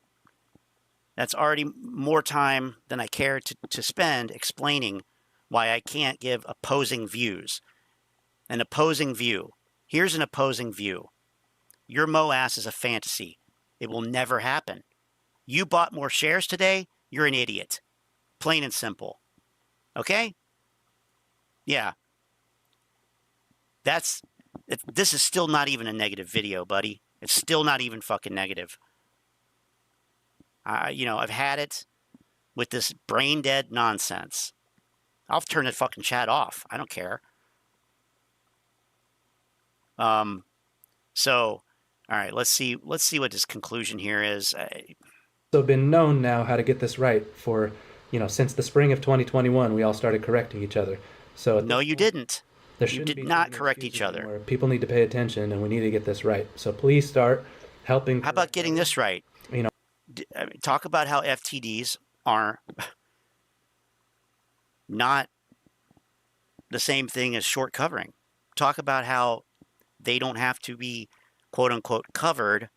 That's already more time than I care to spend explaining why I can't give opposing views. An opposing view. Here's an opposing view. Your Moass is a fantasy. It will never happen. You bought more shares today, you're an idiot. Plain and simple. Okay? Yeah. This is still not even a negative video, buddy. It's still not even fucking negative. I've had it with this brain dead nonsense. I'll turn the fucking chat off. I don't care. So, all right, let's see what this conclusion here is. So been known now how to get this right for, since the spring of 2021, we all started correcting each other. So no, you didn't. You did not correct each other. Anymore. People need to pay attention, and we need to get this right. So please start helping. How about getting this right? Talk about how FTDs are not the same thing as short covering. Talk about how they don't have to be quote unquote covered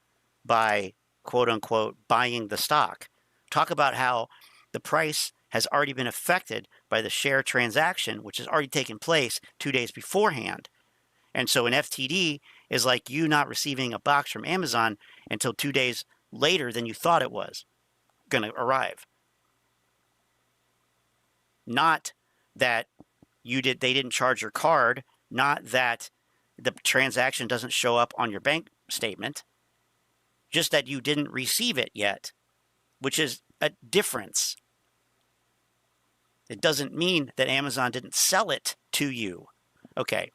by quote unquote buying the stock. Talk about how the price has already been affected by the share transaction, which has already taken place 2 days beforehand. And so an FTD is like you not receiving a box from Amazon until 2 days later than you thought it was going to arrive. Not that they didn't charge your card, not that the transaction doesn't show up on your bank statement, just that you didn't receive it yet, which is a difference. It doesn't mean that Amazon didn't sell it to you. Okay.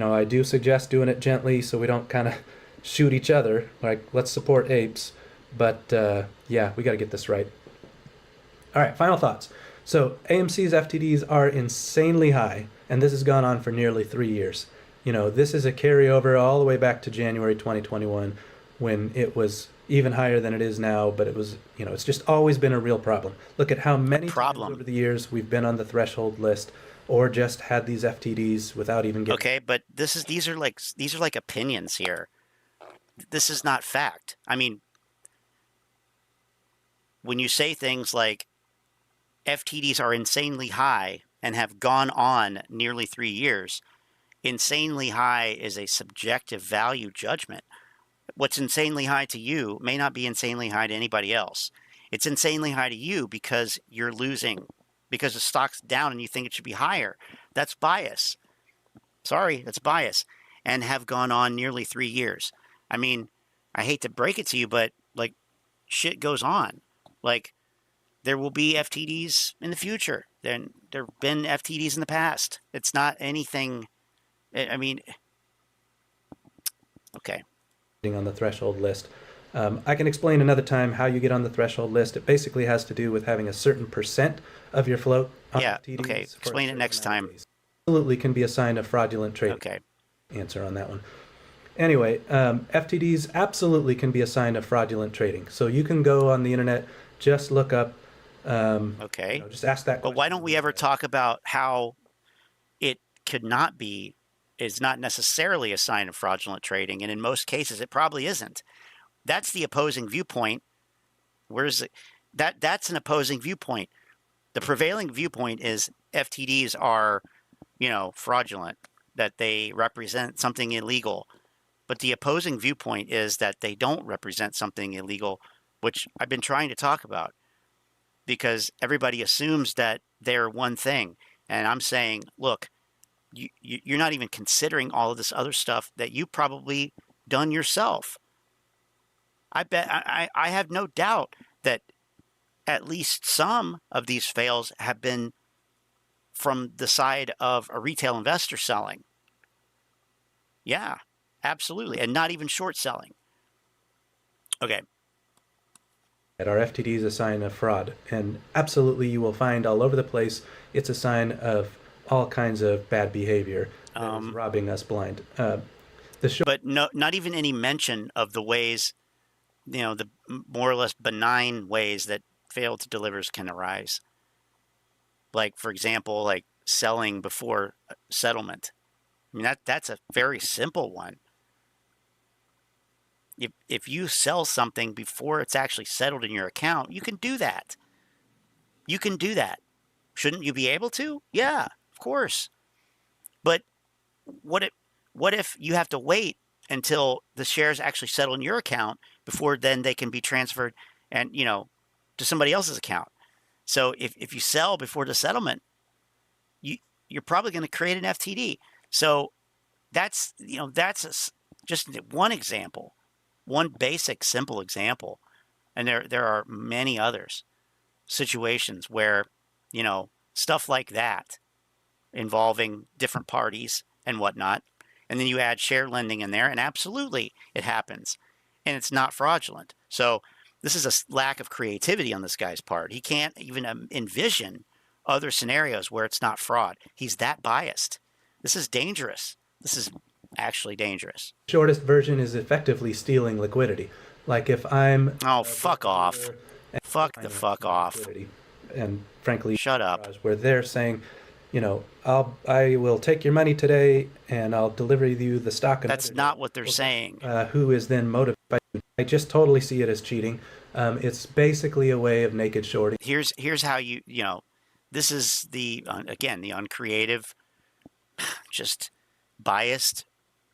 I do suggest doing it gently so we don't kind of shoot each other. Like, let's support apes. But yeah, we got to get this right. All right, final thoughts. So AMC's FTDs are insanely high, and this has gone on for nearly 3 years. This is a carryover all the way back to January 2021 when it was even higher than it is now, but it was, it's just always been a real problem. Look at how many times over the years we've been on the threshold list or just had these FTDs without even getting. Okay, but these are like opinions here. This is not fact. I mean, when you say things like FTDs are insanely high and have gone on nearly 3 years, insanely high is a subjective value judgment. What's insanely high to you may not be insanely high to anybody else. It's insanely high to you because you're losing, because the stock's down and you think it should be higher. That's bias. Sorry, that's bias. And have gone on nearly 3 years. I mean, I hate to break it to you, but like shit goes on. Like there will be FTDs in the future. There have been FTDs in the past. It's not anything. I mean, okay. On the threshold list. I can explain another time how you get on the threshold list. It basically has to do with having a certain percent of your float on FTDs. Okay. Explain it next time. Absolutely can be a sign of fraudulent trading. Okay. Answer on that one. Anyway, FTDs absolutely can be a sign of fraudulent trading. So you can go on the internet, just look up. Okay. Just ask that question. But why don't we ever talk about how it could not be, is not necessarily a sign of fraudulent trading, and in most cases it probably isn't. That's the opposing viewpoint. Where's it? That's an opposing viewpoint. The prevailing viewpoint is FTDs are, fraudulent, that they represent something illegal. But the opposing viewpoint is that they don't represent something illegal, which I've been trying to talk about, because everybody assumes that they're one thing. And I'm saying, look, you're not even considering all of this other stuff that you probably done yourself. I bet I have no doubt that at least some of these fails have been from the side of a retail investor selling. Yeah, absolutely. And not even short selling. Okay. Our FTD is a sign of fraud. And absolutely you will find all over the place it's a sign of all kinds of bad behavior that is robbing us blind. But no, not even any mention of the ways, the more or less benign ways that failed to delivers can arise. Like, for example, like selling before settlement. I mean, that's a very simple one. If you sell something before it's actually settled in your account, you can do that. You can do that. Shouldn't you be able to? Yeah, of course. But what if you have to wait until the shares actually settle in your account before then they can be transferred and, to somebody else's account? So if you sell before the settlement, you're probably going to create an FTD. So that's just one example, one basic, simple example. And there are many others, situations where, stuff like that involving different parties and whatnot And then you add share lending in there, and absolutely it happens. And it's not fraudulent. So this is a lack of creativity on this guy's part. He can't even envision other scenarios where it's not fraud. He's that biased. This is dangerous. This is actually dangerous. Shortest version is effectively stealing liquidity. Like if I'm... Oh, fuck off. Fuck the fuck off. And frankly... Shut up. Where they're saying, you know, I will take your money today and I'll deliver you the stock. That's not what they're saying. Who is then motivated? I just totally see it as cheating. It's basically a way of naked shorting. Here's how you know, this is the, again, the uncreative, just biased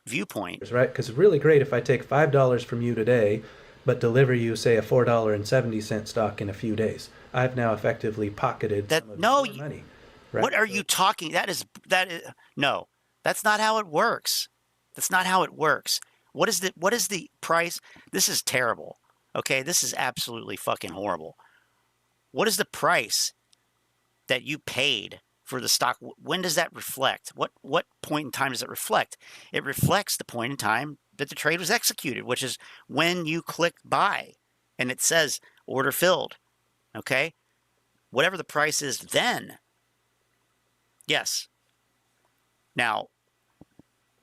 viewpoint. Right? Because it's really great if I take $5 from you today, but deliver you, say, a $4.70 stock in a few days. I've now effectively pocketed that. Some of No, your money. Right? What are you talking? That is no. That's not how it works. That's not how it works. What is the price? This is terrible. Okay, this is absolutely fucking horrible. What is the price that you paid for the stock? When does that reflect? What point in time does it reflect? It reflects the point in time that the trade was executed, which is when you click buy and it says order filled. Okay? Whatever the price is then. Yes. Now,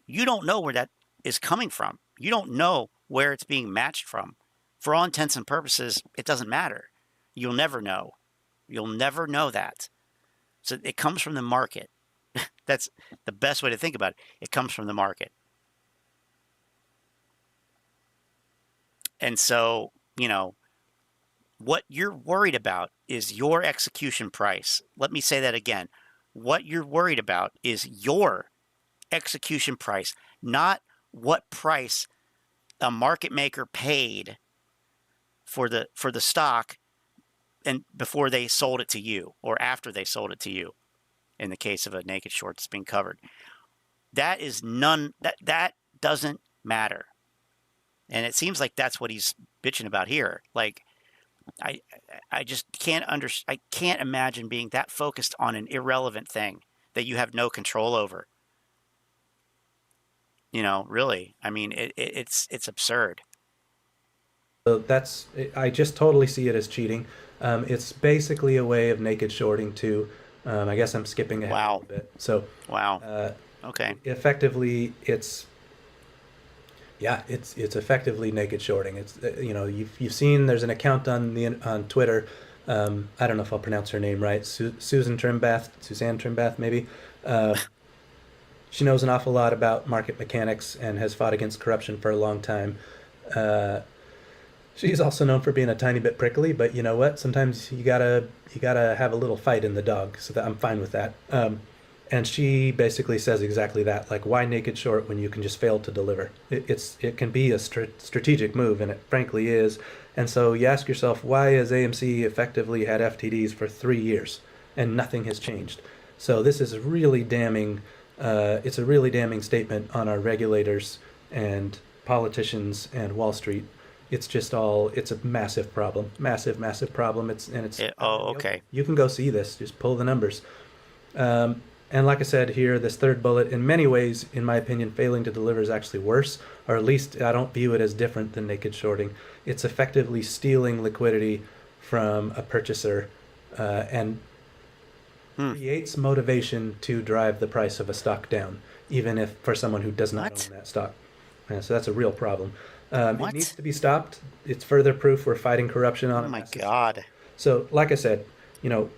you don't know where that is coming from. You don't know where it's being matched from. For all intents and purposes, it doesn't matter. You'll never know. You'll never know that. So it comes from the market. That's the best way to think about it. It comes from the market. And so, you know, what you're worried about is your execution price. Let me say that again. What you're worried about is your execution price, not what price a market maker paid for the stock and before they sold it to you or after they sold it to you. In the case of a naked short that's being covered, that is that doesn't matter. And it seems like that's what he's bitching about here. Like, I just can't I can't imagine being that focused on an irrelevant thing that you have no control over. You know, really. I mean, it's absurd. So I just totally see it as cheating. It's basically a way of naked shorting too. I guess I'm skipping ahead a little bit. So wow. Okay. Effectively, it's effectively naked shorting. It's you know, you've seen there's an account on Twitter. I don't know if I'll pronounce her name right. Suzanne Trimbath, maybe. She knows an awful lot about market mechanics and has fought against corruption for a long time. She's also known for being a tiny bit prickly, but you know what? Sometimes you gotta have a little fight in the dog. So that I'm fine with that. And she basically says exactly that. Like, why naked short when you can just fail to deliver? It can be a strategic move, and it frankly is. And so you ask yourself, why has AMC effectively had FTDs for 3 years and nothing has changed? So this is really damning. It's a really damning statement on our regulators and politicians and Wall Street. It's just it's a massive problem, massive problem. Okay. You can go see this. Just pull the numbers. And like I said here, this third bullet, in many ways, in my opinion, failing to deliver is actually worse, or at least I don't view it as different than naked shorting. It's effectively stealing liquidity from a purchaser and creates motivation to drive the price of a stock down, even if for someone who does not own that stock. So that's a real problem. It needs to be stopped. It's further proof we're fighting corruption on. Oh my God. So, like I said, you know,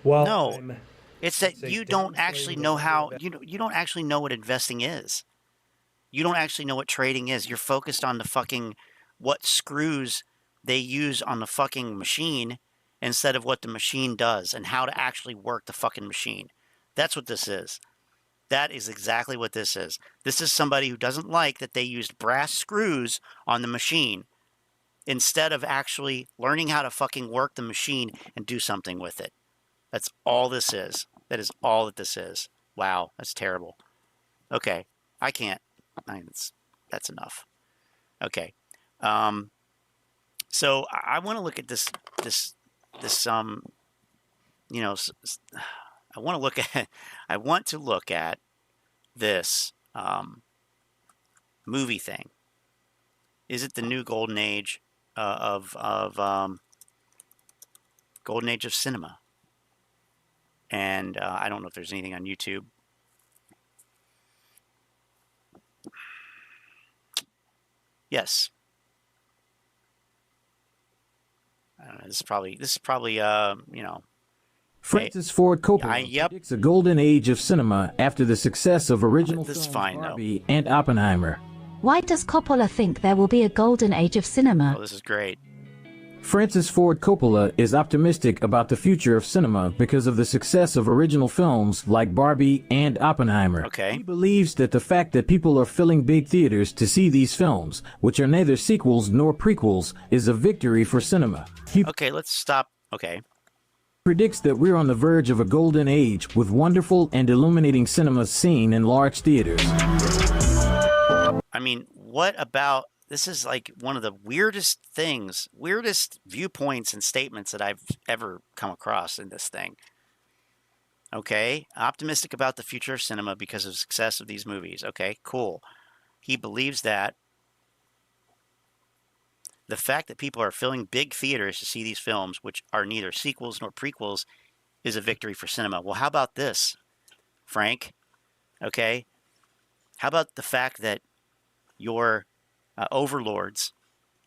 it's that you don't actually know how you don't actually know what investing is. You don't actually know what trading is. You're focused on the fucking what screws they use on the fucking machine instead of what the machine does and how to actually work the fucking machine. That's what this is. That is exactly what this is. This is somebody who doesn't like that they used brass screws on the machine instead of actually learning how to fucking work the machine and do something with it. That's all this is. That is all that this is. Wow, that's terrible. Okay, I can't. That's enough. Okay. So I want to look at this. You know, I want to look at this movie thing? Is it the new golden age golden age of cinema? And I don't know if there's anything on YouTube. Yes. I don't know. This is probably you know. Francis Ford Coppola predicts a golden age of cinema after the success of original films Barbie and Oppenheimer. Why does Coppola think there will be a golden age of cinema? Oh, this is great. Francis Ford Coppola is optimistic about the future of cinema because of the success of original films like Barbie and Oppenheimer. Okay. He believes that the fact that people are filling big theaters to see these films, which are neither sequels nor prequels, is a victory for cinema. He Okay, let's stop. Okay. predicts that we're on the verge of a golden age with wonderful and illuminating cinema seen in large theaters. I mean, what about, this is like one of the weirdest things, weirdest viewpoints and statements that I've ever come across in this thing. Okay, optimistic about the future of cinema because of the success of these movies. Okay, cool. He believes that the fact that people are filling big theaters to see these films, which are neither sequels nor prequels, is a victory for cinema. Well, how about this, Frank? Okay, how about the fact that your overlords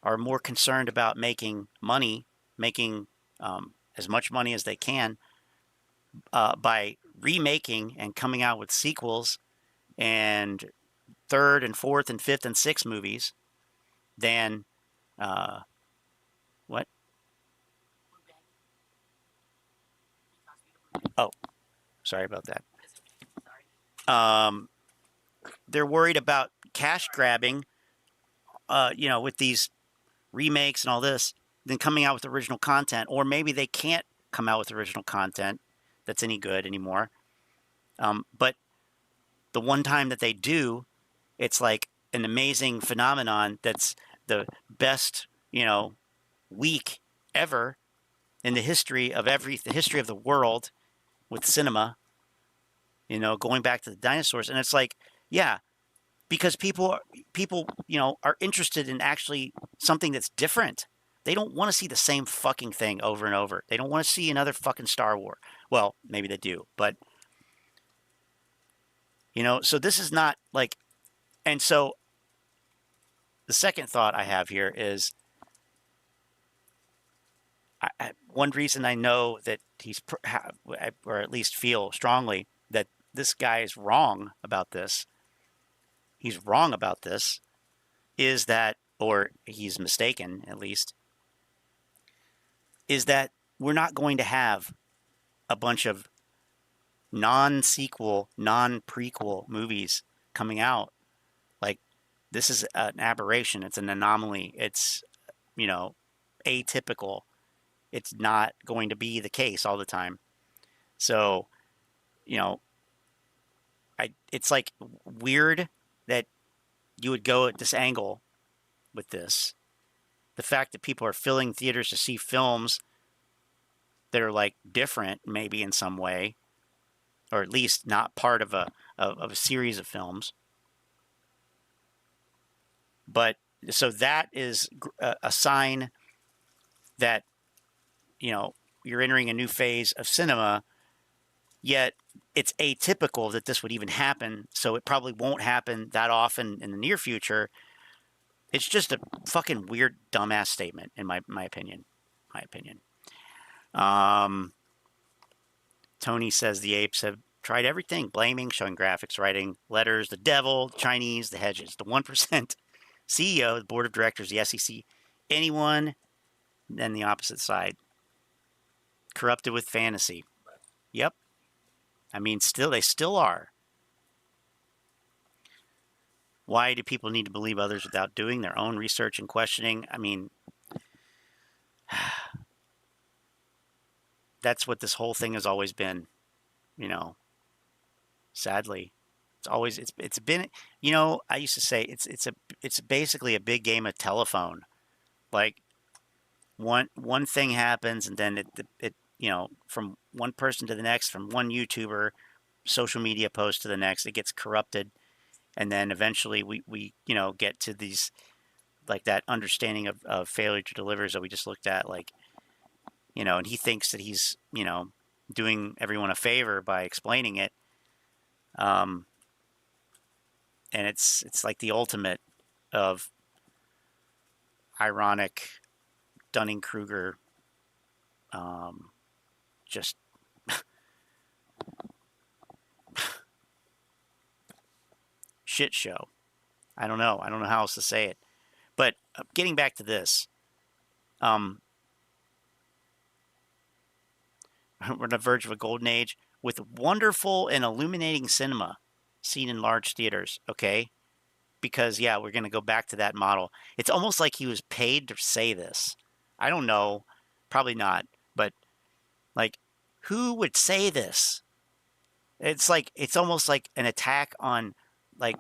are more concerned about making money, making as much money as they can by remaking and coming out with sequels and third and fourth and fifth and sixth movies than what? Oh, sorry about that. They're worried about cash grabbing, you know, with these remakes and all this, than coming out with original content. Or maybe they can't come out with original content that's any good anymore. But the one time that they do, it's like an amazing phenomenon that's the best, you know, week ever in the history of the history of the world with cinema, you know, going back to the dinosaurs. And it's like, yeah, because people, you know, are interested in actually something that's different. They don't want to see the same fucking thing over and over. They don't want to see another fucking Star Wars. Well, maybe they do, but, you know, so this is not like, and so the second thought I have here is, one reason I know that he's, or at least feel strongly that this guy is wrong about this, he's wrong about this, is that, or he's mistaken at least, is that we're not going to have a bunch of non-sequel, non-prequel movies coming out. Like, this is an aberration. It's an anomaly. It's, you know, atypical. It's not going to be the case all the time. So, you know, it's like weird that you would go at this angle with this. The fact that people are filling theaters to see films that are like different, maybe in some way, or at least not part of a series of films. But so that is a sign that, you know, you're entering a new phase of cinema, yet it's atypical that this would even happen. So it probably won't happen that often in the near future. It's just a fucking weird, dumbass statement, in my opinion. Tony says the apes have tried everything: blaming, showing graphics, writing letters, the devil, Chinese, the hedges, the 1% CEO, the board of directors, the SEC, anyone, then the opposite side. Corrupted with fantasy. Yep. I mean, they still are. Why do people need to believe others without doing their own research and questioning? I mean, that's what this whole thing has always been, you know. Sadly, it's been, you know, I used to say it's basically a big game of telephone. Like, one thing happens, and then it you know, from one person to the next, from one YouTuber social media post to the next, it gets corrupted And then eventually we get to these, like that understanding of failure to deliver that we just looked at, like, and he thinks that he's, doing everyone a favor by explaining it. And it's like the ultimate of ironic Dunning-Kruger, just shit show. I don't know how else to say it. But getting back to this, we're on the verge of a golden age with wonderful and illuminating cinema seen in large theaters, okay? Because, yeah, we're going to go back to that model. It's almost like he was paid to say this. I don't know. Probably not. But, like, who would say this? It's almost like an attack on, like,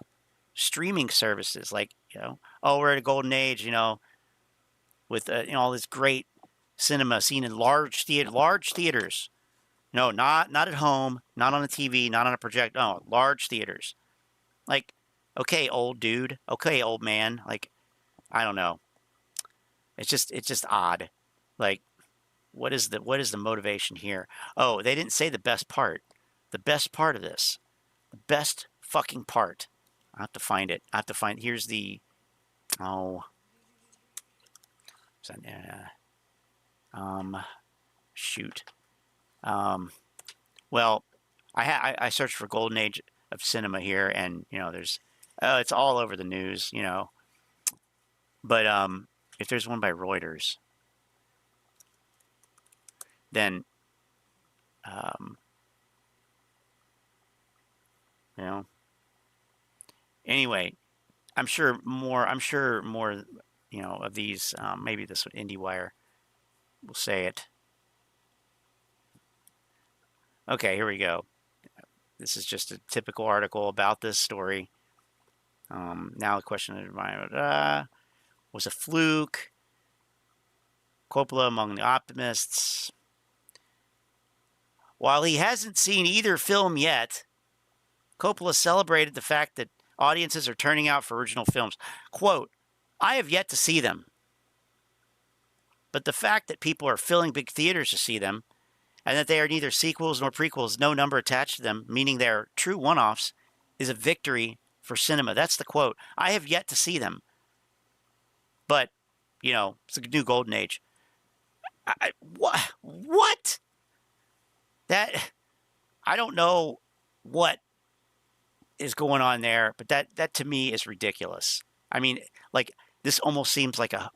streaming services. Like, oh, we're at a golden age, with, all this great cinema seen in large theaters. No, not at home, not on a TV, not on a projector. No, large theaters. Like, okay, old dude. Okay, old man. Like, I don't know. It's just odd. Like, what is the motivation here? Oh, they didn't say the best part. The best part of this. The best fucking part. I have to find it. Here's the, shoot. Well, I searched for golden age of cinema here, and there's it's all over the news, but if there's one by Reuters, then anyway, I'm sure more of these, maybe this one, IndieWire will say it. Okay, here we go. This is just a typical article about this story. Now the question is, was a fluke. Coppola among the optimists. While he hasn't seen either film yet, Coppola celebrated the fact that audiences are turning out for original films. Quote, I have yet to see them. But the fact that people are filling big theaters to see them, and that they are neither sequels nor prequels, no number attached to them, meaning they're true one-offs, is a victory for cinema. That's the quote. I have yet to see them. But, it's a new golden age. What? I don't know what is going on there, but that to me is ridiculous. I mean, like, this almost seems like a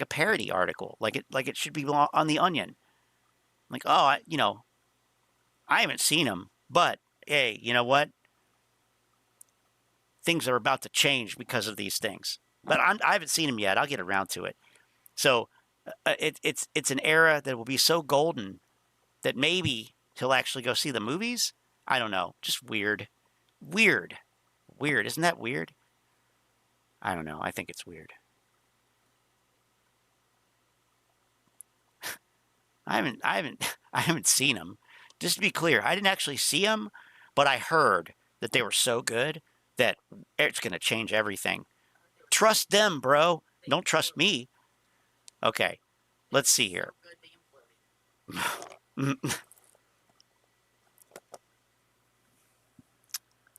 parody article. Like it should be on The Onion. Like, oh, I haven't seen them, but hey, you know what? Things are about to change because of these things. But I haven't seen them yet. I'll get around to it. So it's an era that will be so golden that maybe he'll actually go see the movies. I don't know. Just weird. Isn't that weird? I don't know. I think it's weird. I haven't seen them. Just to be clear, I didn't actually see them, but I heard that they were so good that it's going to change everything. Trust them, bro. Don't trust me. Okay, let's see here.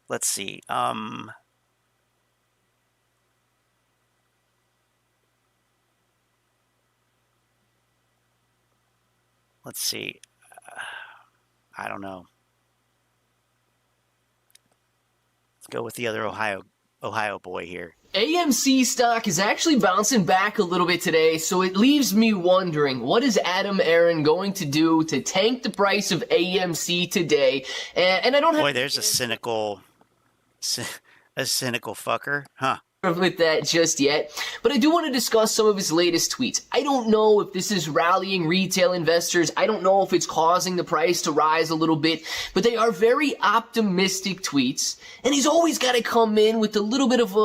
Let's see. Let's see. I don't know. Let's go with the other Ohio boy here. AMC stock is actually bouncing back a little bit today, so it leaves me wondering, what is Aron going to do to tank the price of AMC today? And I don't have... Boy, there's a cynical fucker, huh? with that just yet, but I do want to discuss some of his latest tweets. I don't know if this is rallying retail investors. I don't know if it's causing the price to rise a little bit, but they are very optimistic tweets, and he's always got to come in with a little bit of a,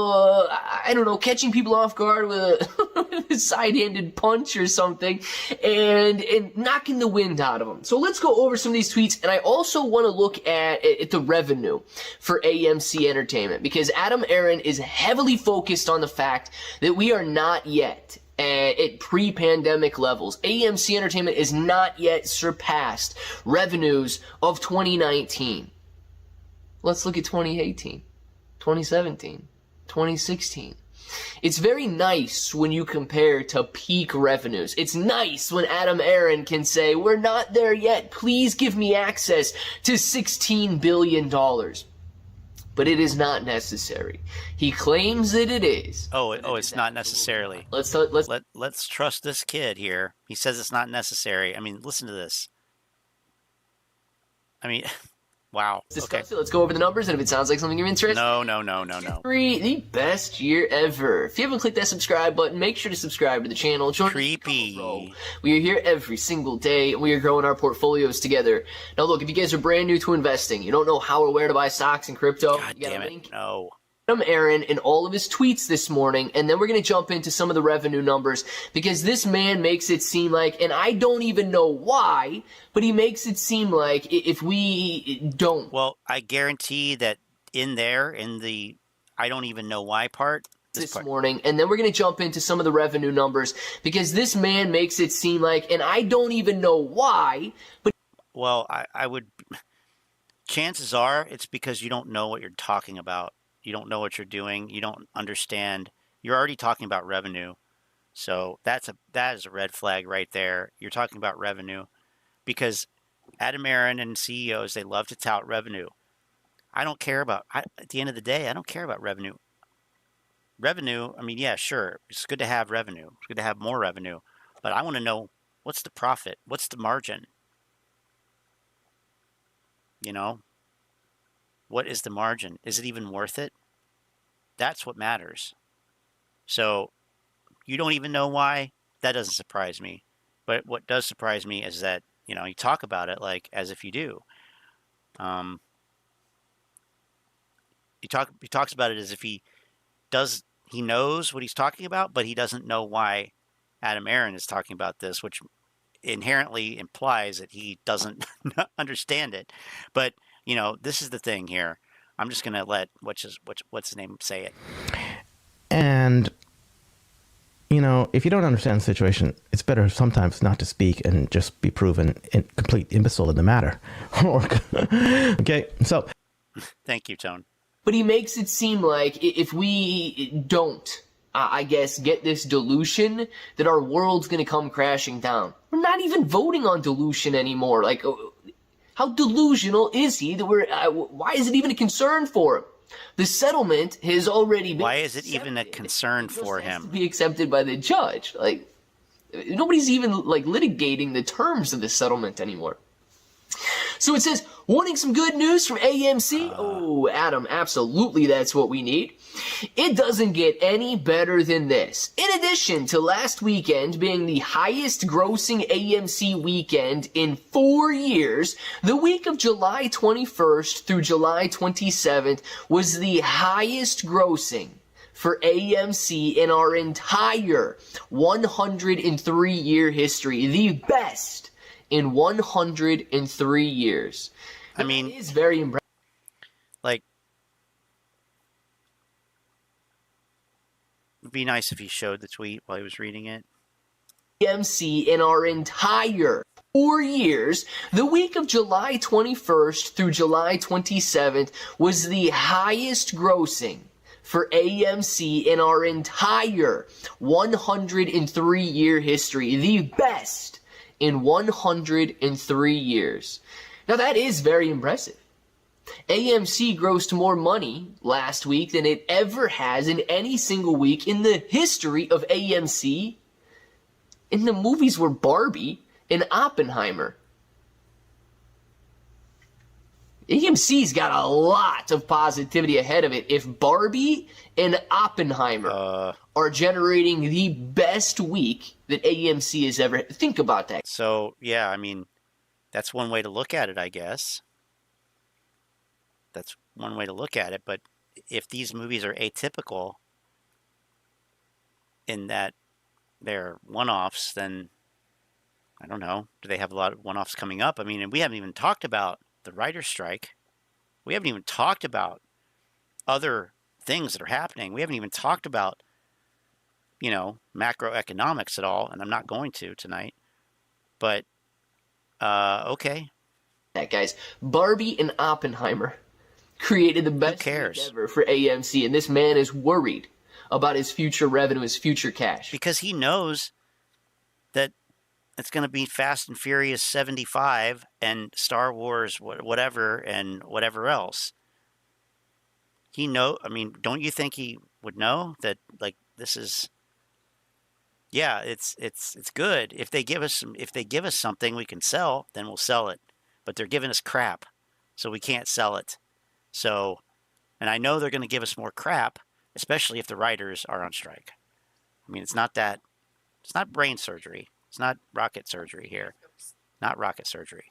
I don't know, catching people off guard with a side-handed punch or something, and knocking the wind out of them. So let's go over some of these tweets, and I also want to look at the revenue for AMC Entertainment, because Adam Aron is heavily focused on the fact that we are not yet at pre-pandemic levels. AMC Entertainment is not yet surpassed revenues of 2019. Let's look at 2018, 2017, 2016. It's very nice when you compare to peak revenues. It's nice when Adam Aron can say, we're not there yet. Please give me access to $16 billion. But it is not necessary. He claims that it is. Oh, it's not necessarily. Let's trust this kid here. He says it's not necessary. I mean, listen to this. I mean, wow. Let's discuss it. Let's go over the numbers, and if it sounds like something you're interested in. No. The best year ever. If you haven't clicked that subscribe button, make sure to subscribe to the channel. Join Creepy. We are here every single day, and we are growing our portfolios together. Now, look, if you guys are brand new to investing, you don't know how or where to buy stocks and crypto, God damn it, no. Adam Aron in all of his tweets this morning, and then we're going to jump into some of the revenue numbers, because this man makes it seem like, and I don't even know why, but he makes it seem like if we don't. Well, I guarantee that in the I don't even know why part, this morning, and then we're going to jump into some of the revenue numbers, because this man makes it seem like, and I don't even know why, but. Well, I would, chances are it's because you don't know what you're talking about. You don't know what you're doing. You don't understand. You're already talking about revenue. So that is a red flag right there. You're talking about revenue because Adam Aron and CEOs, they love to tout revenue. I don't care about, at the end of the day, I don't care about revenue. Revenue, I mean, yeah, sure. It's good to have revenue. It's good to have more revenue. But I want to know, what's the profit? What's the margin? You know? What is the margin? Is it even worth it? That's what matters. So you don't even know why? That doesn't surprise me. But what does surprise me is that, you know, you talk about it like as if you do. He talks about it as if he knows what he's talking about, but he doesn't know why Adam Aron is talking about this, which inherently implies that he doesn't understand it. But you know, this is the thing here. I'm just going to let what's his name say it. And, you know, if you don't understand the situation, it's better sometimes not to speak and just be proven a complete imbecile in the matter. Okay, so. Thank you, Tone. But he makes it seem like if we don't, I guess, get this dilution, that our world's going to come crashing down. We're not even voting on dilution anymore. Like, how delusional is he that why is it even a concern for him? The settlement has already been. Why is it even a concern for him? To be accepted by the judge. Like, nobody's even like litigating the terms of the settlement anymore. So it says, wanting some good news from AMC? Oh, Adam, absolutely that's what we need. It doesn't get any better than this. In addition to last weekend being the highest grossing AMC weekend in 4 years, the week of July 21st through July 27th was the highest grossing for AMC in our entire 103-year history. The best in 103 years. I mean, it's very impressive. Like, it'd be nice if he showed the tweet while he was reading it. AMC in our entire 4 years, the week of July 21st through July 27th was the highest grossing for AMC in our entire 103-year history. The best in 103 years. Now that is very impressive. AMC grossed more money last week than it ever has in any single week in the history of AMC. And the movies were Barbie and Oppenheimer. AMC's got a lot of positivity ahead of it if Barbie and Oppenheimer are generating the best week that AMC has ever. Think about that. So, yeah, I mean, that's one way to look at it, I guess. That's one way to look at it. But if these movies are atypical in that they're one-offs, then I don't know. Do they have a lot of one-offs coming up? I mean, and we haven't even talked about the writer's strike. We haven't even talked about other things that are happening. We haven't even talked about, you know, macroeconomics at all, and I'm not going to tonight. But, okay. That, guys. Barbie and Oppenheimer created the best week ever for AMC, and this man is worried about his future revenue, his future cash. Because he knows that it's going to be Fast and Furious 75 and Star Wars whatever and whatever else. He I mean, don't you think he would know that, like, this is, yeah, it's good. If they give us something we can sell, then we'll sell it. But they're giving us crap, so we can't sell it. So, and I know they're going to give us more crap, especially if the writers are on strike. I mean, it's not brain surgery. It's not rocket surgery here. Not rocket surgery.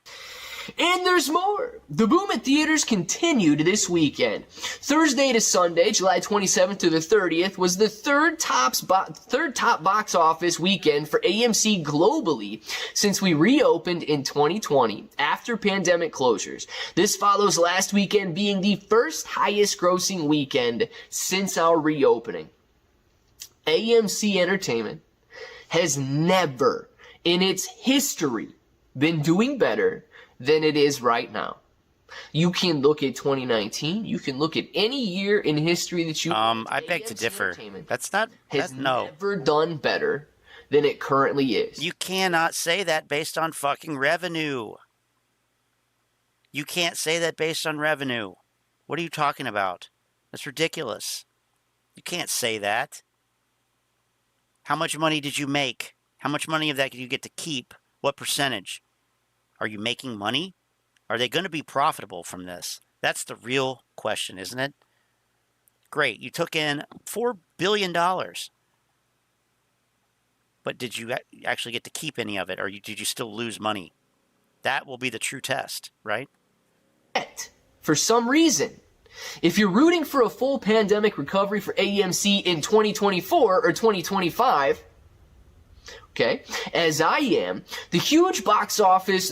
And there's more. The boom at theaters continued this weekend. Thursday to Sunday, July 27th to the 30th, was the third top box office weekend for AMC globally since we reopened in 2020 after pandemic closures. This follows last weekend being the first highest grossing weekend since our reopening. AMC Entertainment has never in its history been doing better than it is right now. You can look at 2019. You can look at any year in history that you. I beg to differ. That's not. Has no. never done better than it currently is. You cannot say that based on fucking revenue. You can't say that based on revenue. What are you talking about? That's ridiculous. You can't say that. How much money did you make? How much money of that do you get to keep? What percentage? Are you making money? Are they going to be profitable from this? That's the real question, isn't it? Great. You took in $4 billion. But did you actually get to keep any of it? Or did you still lose money? That will be the true test, right? For some reason, if you're rooting for a full pandemic recovery for AMC in 2024 or 2025, okay, as I am, the huge box office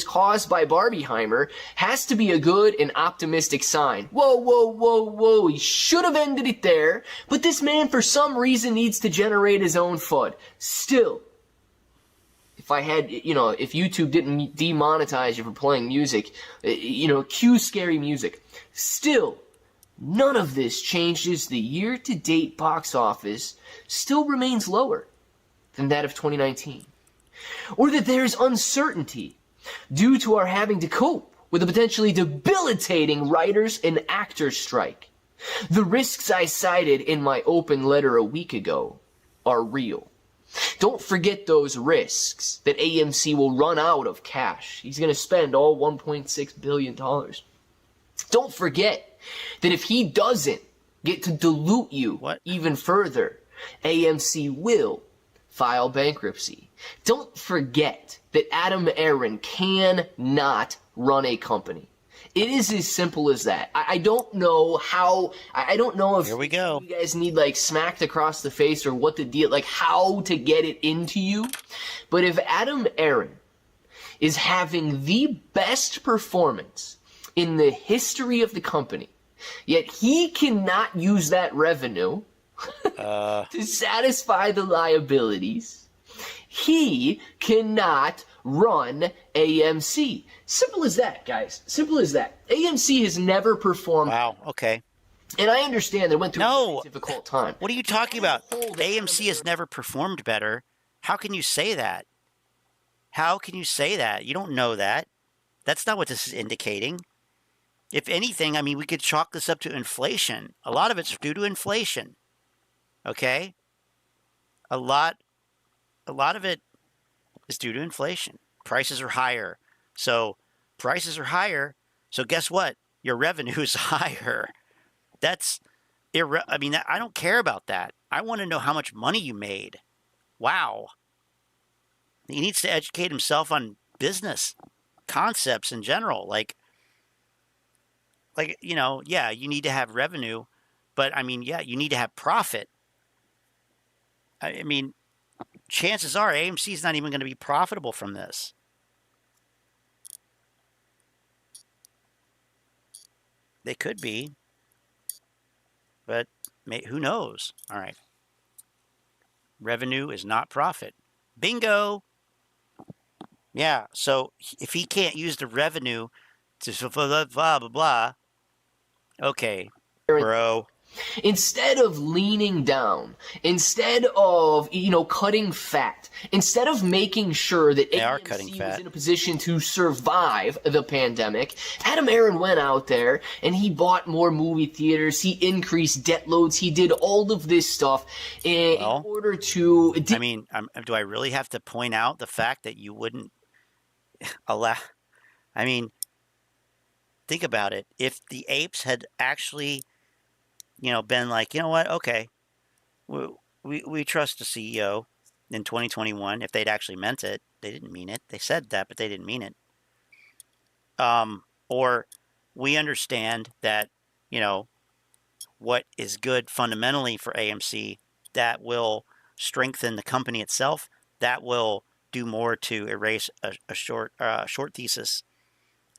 caused by Barbieheimer has to be a good and optimistic sign. Whoa, he should have ended it there, but this man for some reason needs to generate his own FUD. Still, if if YouTube didn't demonetize you for playing music, cue scary music. Still, none of this changes the year-to-date box office still remains lower than that of 2019. Or that there's uncertainty due to our having to cope with a potentially debilitating writers and actors strike. The risks I cited in my open letter a week ago are real. Don't forget those risks that AMC will run out of cash. He's going to spend all $1.6 billion. Don't forget that if he doesn't get to dilute you even further, AMC will file bankruptcy. Don't forget that Adam Aron cannot run a company. It is as simple as that. I don't know how. I don't know if Here we go. You guys need smacked across the face or what the deal, how to get it into you. But if Adam Aron is having the best performance in the history of the company, yet he cannot use that revenue to satisfy the liabilities, he cannot run AMC. Simple as that, guys. Simple as that. AMC has never performed. Wow, okay. And I understand they went through a very difficult time. What are you talking about? AMC has never performed better. How can you say that? How can you say that? You don't know that. That's not what this is indicating. If anything, I mean, we could chalk this up to inflation. A lot of it's due to inflation. Okay? A lot of it is due to inflation. Prices are higher. So prices are higher, So guess what? Your revenue is higher. That's I mean, I don't care about that. I want to know how much money you made. Wow. He needs to educate himself on business concepts in general. Like, yeah, you need to have revenue, but I mean, yeah, you need to have profit. I mean, chances are AMC is not even going to be profitable from this. They could be, but who knows? All right. Revenue is not profit. Bingo. Yeah, so if he can't use the revenue to blah, blah, blah, blah, okay, bro. Instead of leaning down, instead of, cutting fat, instead of making sure that AMC was in a position to survive the pandemic, Adam Aron went out there and he bought more movie theaters, he increased debt loads, he did all of this stuff in order to... I mean, do I really have to point out the fact that you wouldn't allow... I mean, think about it. If the apes had actually... been like, you know what? Okay, we trust the CEO in 2021. If they'd actually meant it, they didn't mean it. They said that, but they didn't mean it. Or we understand that, what is good fundamentally for AMC that will strengthen the company itself, that will do more to erase a short thesis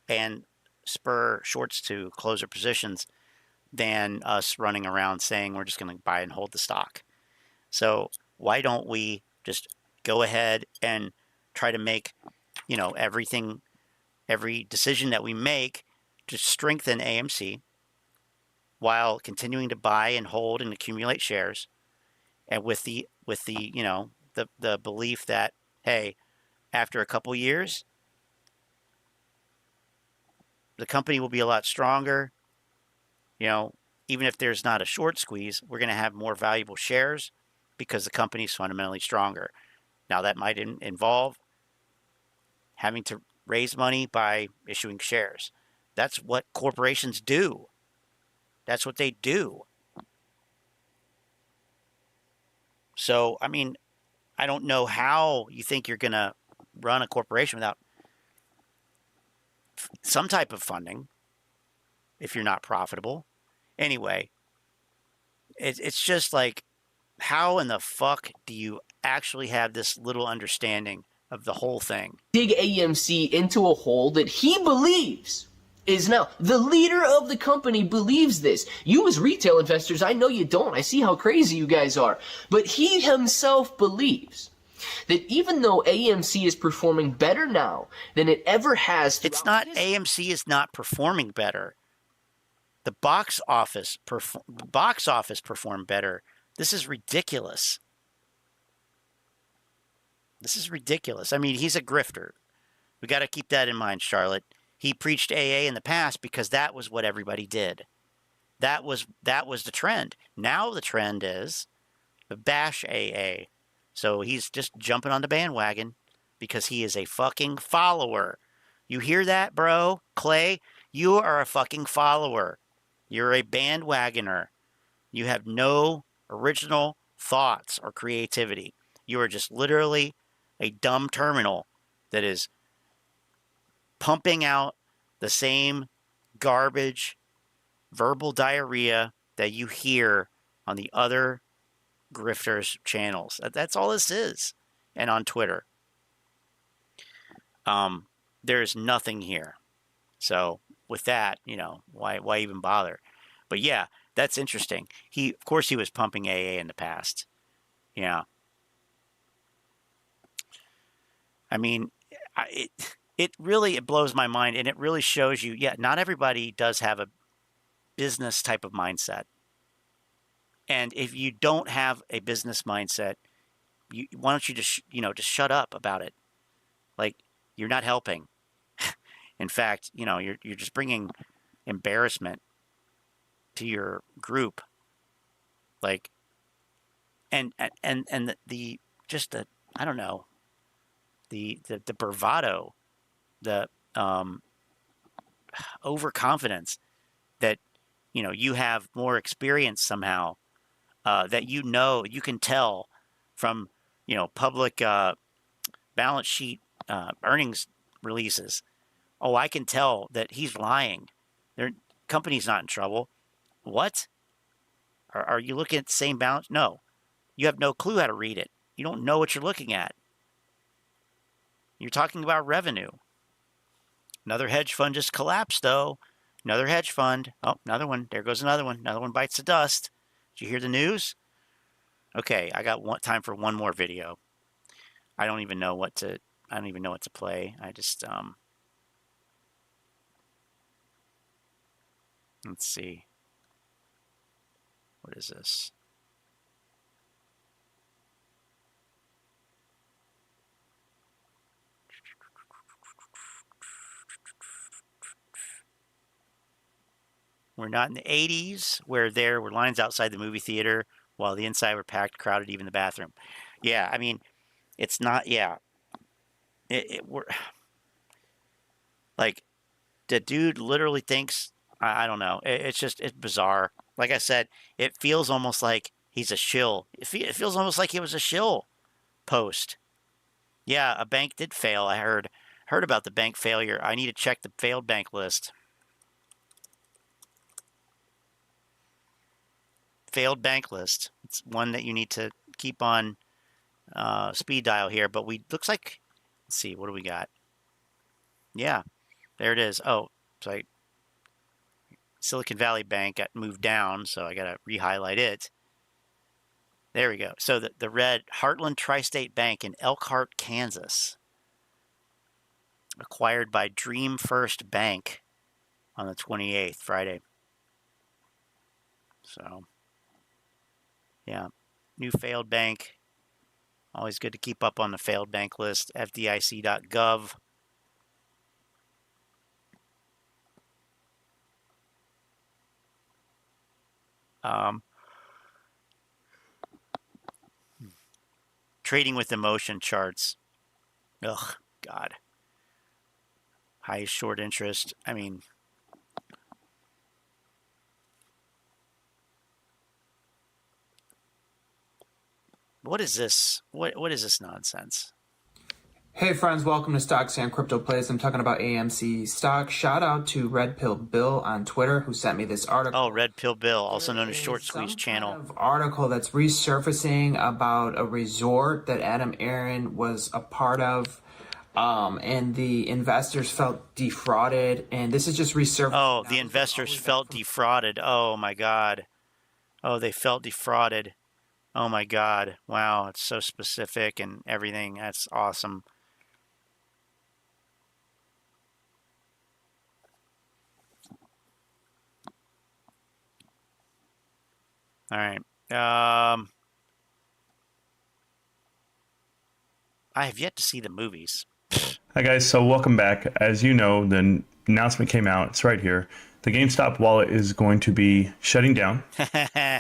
and spur shorts to close their positions than us running around saying we're just going to buy and hold the stock. So why don't we just go ahead and try to make, every decision that we make to strengthen AMC while continuing to buy and hold and accumulate shares, and with the belief that, hey, after a couple years, the company will be a lot stronger. Even if there's not a short squeeze, we're going to have more valuable shares because the company's fundamentally stronger. Now, that might involve having to raise money by issuing shares. That's what corporations do. That's what they do. So, I mean, I don't know how you think you're going to run a corporation without some type of funding if you're not profitable. Anyway, it's just like, how in the fuck do you actually have this little understanding of the whole thing? Dig AMC into a hole that he believes is now. The leader of the company believes this. You as retail investors, I know you don't. I see how crazy you guys are. But he himself believes that even though AMC is performing better now than it ever has... It's not AMC is not performing better. The box office performed better. This is ridiculous. This is ridiculous. I mean, he's a grifter. We got to keep that in mind, Charlotte. He preached AA in the past because that was what everybody did. That was the trend. Now the trend is the bash AA. So he's just jumping on the bandwagon because he is a fucking follower. You hear that, bro? Clay, you are a fucking follower. You're a bandwagoner. You have no original thoughts or creativity. You are just literally a dumb terminal that is pumping out the same garbage, verbal diarrhea that you hear on the other grifters' channels. That's all this is. And on Twitter. There's nothing here. So with that, why even bother? But yeah, that's interesting. Of course he was pumping AA in the past. Yeah. I mean, it really blows my mind, and it really shows you, yeah, not everybody does have a business type of mindset. And if you don't have a business mindset, why don't you just shut up about it? Like, you're not helping. In fact, you're just bringing embarrassment to your group. Like, and the I don't know, the bravado, the overconfidence that, you know, you have more experience somehow, that you can tell from, you know, public balance sheet earnings releases. Oh, I can tell that he's lying. Their company's not in trouble. What? Are you looking at the same balance? No. You have no clue how to read it. You don't know what you're looking at. You're talking about revenue. Another hedge fund just collapsed, though. Another hedge fund. Oh, another one. There goes another one. Another one bites the dust. Did you hear the news? Okay, I got time for one more video. I don't even know what to play. I just let's see. What is this? We're not in the 80s where there were lines outside the movie theater while the inside were packed, crowded, even the bathroom. Yeah, I mean, it's not, yeah. We're, like, the dude literally thinks, I don't know. It's bizarre. Like I said, it feels almost like he's a shill. It feels almost like he was a shill post. Yeah, a bank did fail. I heard about the bank failure. I need to check the failed bank list. Failed bank list. It's one that you need to keep on speed dial here. But looks like, let's see, what do we got? Yeah, there it is. Oh, so Silicon Valley Bank got moved down, so I got to re-highlight it. There we go. So the red Heartland Tri-State Bank in Elkhart, Kansas, acquired by Dream First Bank on the 28th, Friday. So, yeah, new failed bank. Always good to keep up on the failed bank list, fdic.gov. Trading with emotion charts. Ugh, God. High short interest. I mean, what is this? What is this nonsense? Hey friends, welcome to Stocks and Crypto Plays. I'm talking about AMC stock. Shout out to Red Pill Bill on Twitter who sent me this article. Oh, Red Pill Bill, also known as Short Squeeze Channel. Kind of article that's resurfacing about a resort that Aron was a part of, and the investors felt defrauded. And this is just resurfacing. Oh, the investors felt defrauded. Oh my God. Oh, they felt defrauded. Oh my God. Wow, it's so specific and everything. That's awesome. All right. I have yet to see the movies. Hi guys, so welcome back. As you know, the announcement came out. It's right here. The GameStop wallet is going to be shutting down.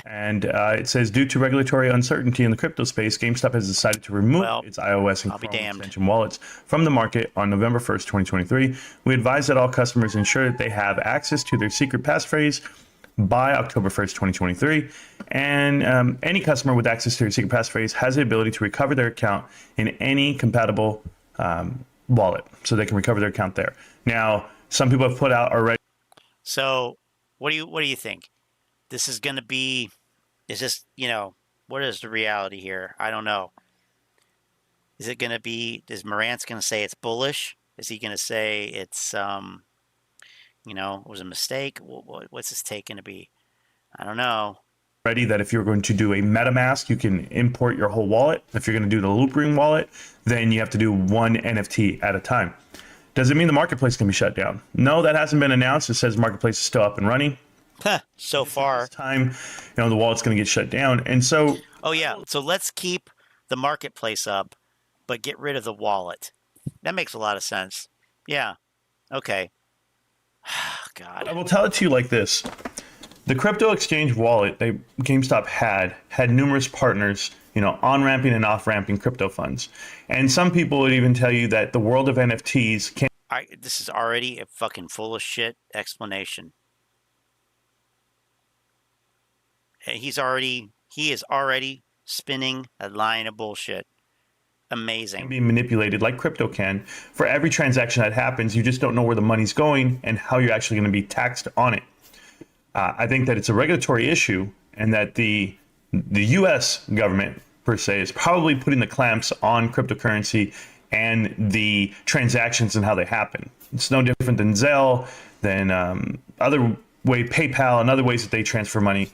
And it says, due to regulatory uncertainty in the crypto space, GameStop has decided to remove its iOS and Chrome extension wallets from the market on November 1st, 2023. We advise that all customers ensure that they have access to their secret passphrase by October 1st, 2023. And any customer with access to their secret passphrase has the ability to recover their account in any compatible wallet. So they can recover their account there. Now, some people have put out already. So what do you think? This is going to be, is this, you know, what is the reality here? I don't know. Is it going to be, is Morantz going to say it's bullish? Is he going to say it's, you know, it was a mistake? What's this take going to be? I don't know. Ready that if you're going to do a MetaMask, you can import your whole wallet. If you're going to do the Loopring wallet, then you have to do one NFT at a time. Does it mean the marketplace can be shut down? No, that hasn't been announced. It says marketplace is still up and running. So far. Time, you know, the wallet's going to get shut down. And so. Oh, yeah. So let's keep the marketplace up, but get rid of the wallet. That makes a lot of sense. Yeah. Okay. God. I will tell it to you like this. The crypto exchange wallet that GameStop had numerous partners, you know, on-ramping and off-ramping crypto funds. And some people would even tell you that the world of NFTs can't This is already a fucking full of shit explanation. He is already spinning a line of bullshit. Amazing. Can be manipulated like crypto can. For every transaction that happens, you just don't know where the money's going and how you're actually going to be taxed on it. I think that it's a regulatory issue, and that the U.S. government per se is probably putting the clamps on cryptocurrency and the transactions and how they happen. It's no different than Zelle, than PayPal, and other ways that they transfer money.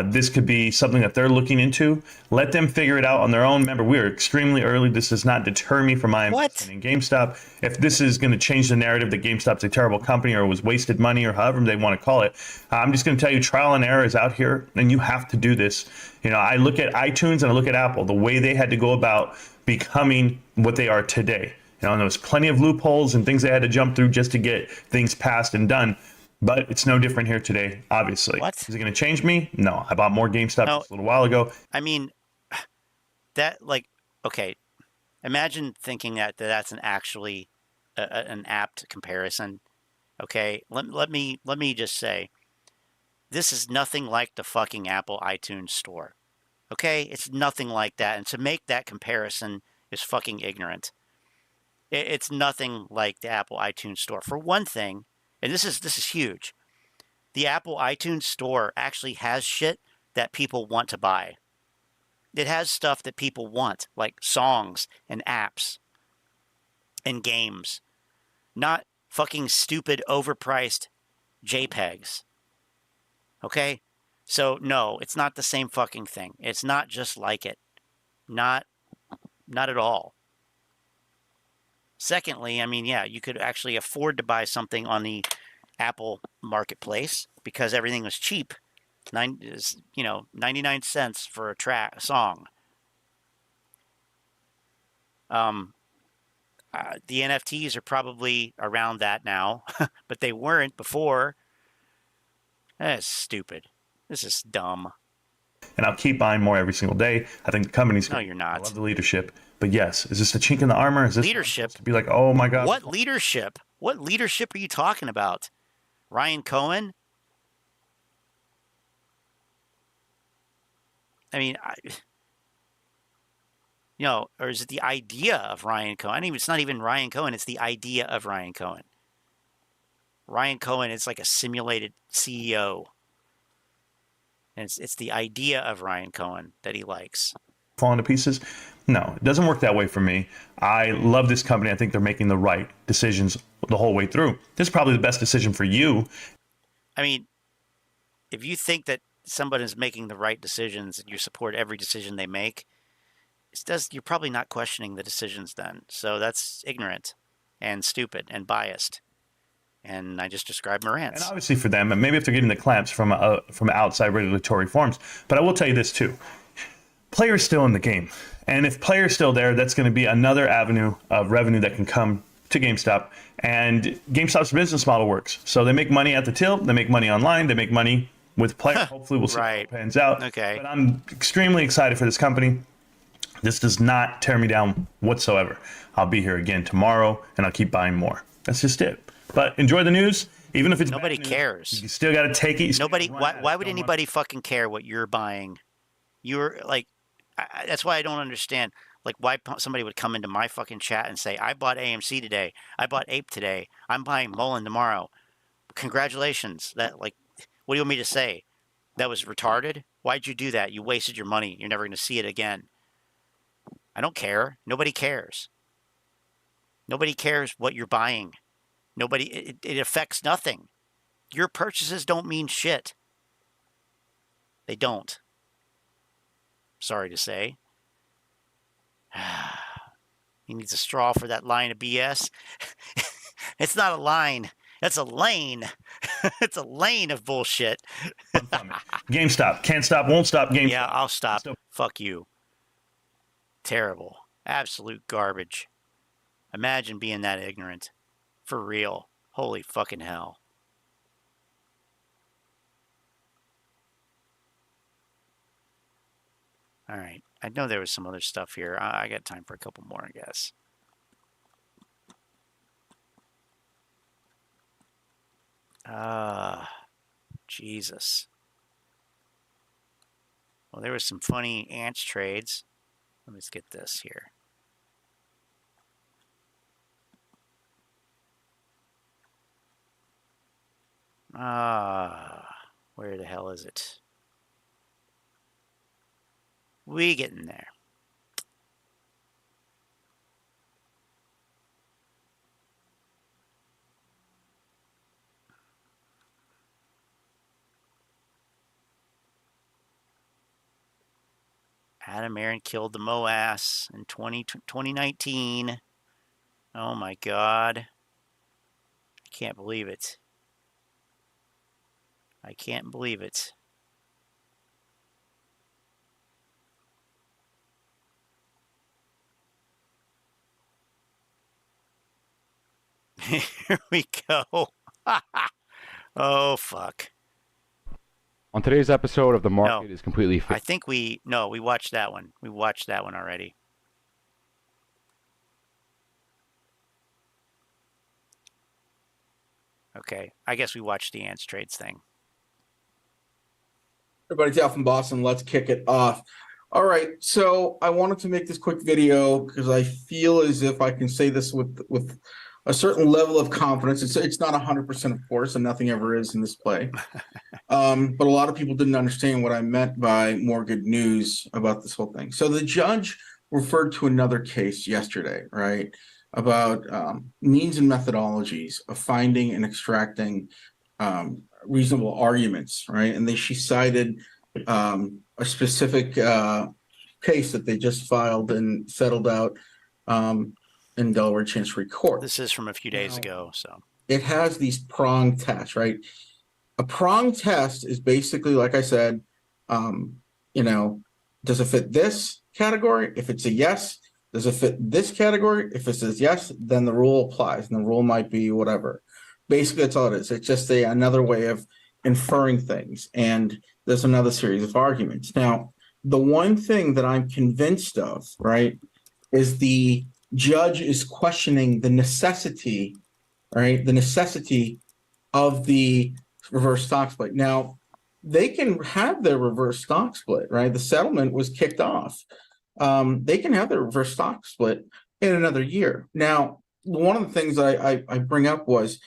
This could be something that they're looking into. Let them figure it out on their own. Remember, we are extremely early. This does not deter me from my investment in GameStop. If this is going to change the narrative that GameStop's a terrible company or was wasted money or however they want to call it, I'm just going to tell you trial and error is out here, and you have to do this. You know, I look at iTunes and I look at Apple, the way they had to go about becoming what they are today. You know, and there was plenty of loopholes and things they had to jump through just to get things passed and done. But it's no different here today, obviously. What? Is it going to change me? No. I bought more GameStop just a little while ago. I mean, okay, imagine thinking that that's an apt comparison. Okay, let me just say, this is nothing like the fucking Apple iTunes store. Okay, it's nothing like that, and to make that comparison is fucking ignorant. It's nothing like the Apple iTunes store. For one thing, and this is huge, the Apple iTunes store actually has shit that people want to buy. It has stuff that people want, like songs and apps and games, not fucking stupid overpriced JPEGs. Okay? So no, it's not the same fucking thing. It's not just like it. Not at all. Secondly, I mean, yeah, you could actually afford to buy something on the Apple marketplace because everything was cheap. 99 cents for a song. The NFTs are probably around that now, but they weren't before. That's stupid. This is dumb. And I'll keep buying more every single day. I think the company's No, you're not. I love the leadership. But yes, is this a chink in the armor? Is this leadership? To be like, oh my God. What leadership? What leadership are you talking about? Ryan Cohen? I mean, or is it the idea of Ryan Cohen? I mean, it's not even Ryan Cohen. It's the idea of Ryan Cohen. Ryan Cohen is like a simulated CEO. And it's the idea of Ryan Cohen that he likes. Falling to pieces? No, it doesn't work that way for me. I love this company. I think they're making the right decisions the whole way through. This is probably the best decision for you. I mean, if you think that somebody is making the right decisions and you support every decision they make, you're probably not questioning the decisions then. So that's ignorant and stupid and biased. And I just described Morass. And obviously for them, and maybe if they're getting the clamps from outside regulatory forms. But I will tell you this too. Players still in the game. And if players still there, that's going to be another avenue of revenue that can come to GameStop. And GameStop's business model works. So they make money at the till, they make money online, they make money with players. Hopefully we'll see how it pans out. Okay. But I'm extremely excited for this company. This does not tear me down whatsoever. I'll be here again tomorrow and I'll keep buying more. That's just it. But enjoy the news, even if it's nobody bad news, cares. You still got to take it. Nobody. Why would anybody fucking care what you're buying? You're like, that's why I don't understand. Like, why somebody would come into my fucking chat and say, I bought AMC today. I bought Ape today. I'm buying MULN tomorrow. Congratulations. That, like, what do you want me to say? That was retarded? Why'd you do that? You wasted your money. You're never going to see it again. I don't care. Nobody cares. Nobody cares what you're buying. Nobody, it affects nothing. Your purchases don't mean shit. They don't. Sorry to say. He needs a straw for that line of BS. It's not a line. That's a lane. It's a lane of bullshit. GameStop. Can't stop, won't stop. GameStop. Yeah, I'll stop. Fuck you. Terrible. Absolute garbage. Imagine being that ignorant. For real. Holy fucking hell. All right. I know there was some other stuff here. I got time for a couple more, I guess. Jesus. Well, there was some funny ants trades. Let me just get this here. Where the hell is it? We getting there. Aron killed the Moass in 2019. Oh my God. I can't believe it. I can't believe it. Here we go. Oh, fuck. On today's episode of The Market is Completely I think we watched that one. We watched that one already. Okay, I guess we watched the ants trades thing. Everybody, Al from Boston. Let's kick it off. All right, so I wanted to make this quick video because I feel as if I can say this with a certain level of confidence. It's not 100%, of course, and nothing ever is in this play. But a lot of people didn't understand what I meant by more good news about this whole thing. So the judge referred to another case yesterday, right, about means and methodologies of finding and extracting reasonable arguments, right? And she cited a specific case that they just filed and settled out in Delaware Chancery Court. This is from a few days ago, so. It has these prong tests, right? A prong test is basically, like I said, does it fit this category? If it's a yes, does it fit this category? If it says yes, then the rule applies, and the rule might be whatever. Basically, that's all it is. It's just another way of inferring things, and there's another series of arguments. Now, the one thing that I'm convinced of, right, is the judge is questioning the necessity, right, the necessity of the reverse stock split. Now, they can have their reverse stock split, right? The settlement was kicked off. They can have their reverse stock split in another year. Now, one of the things I bring up was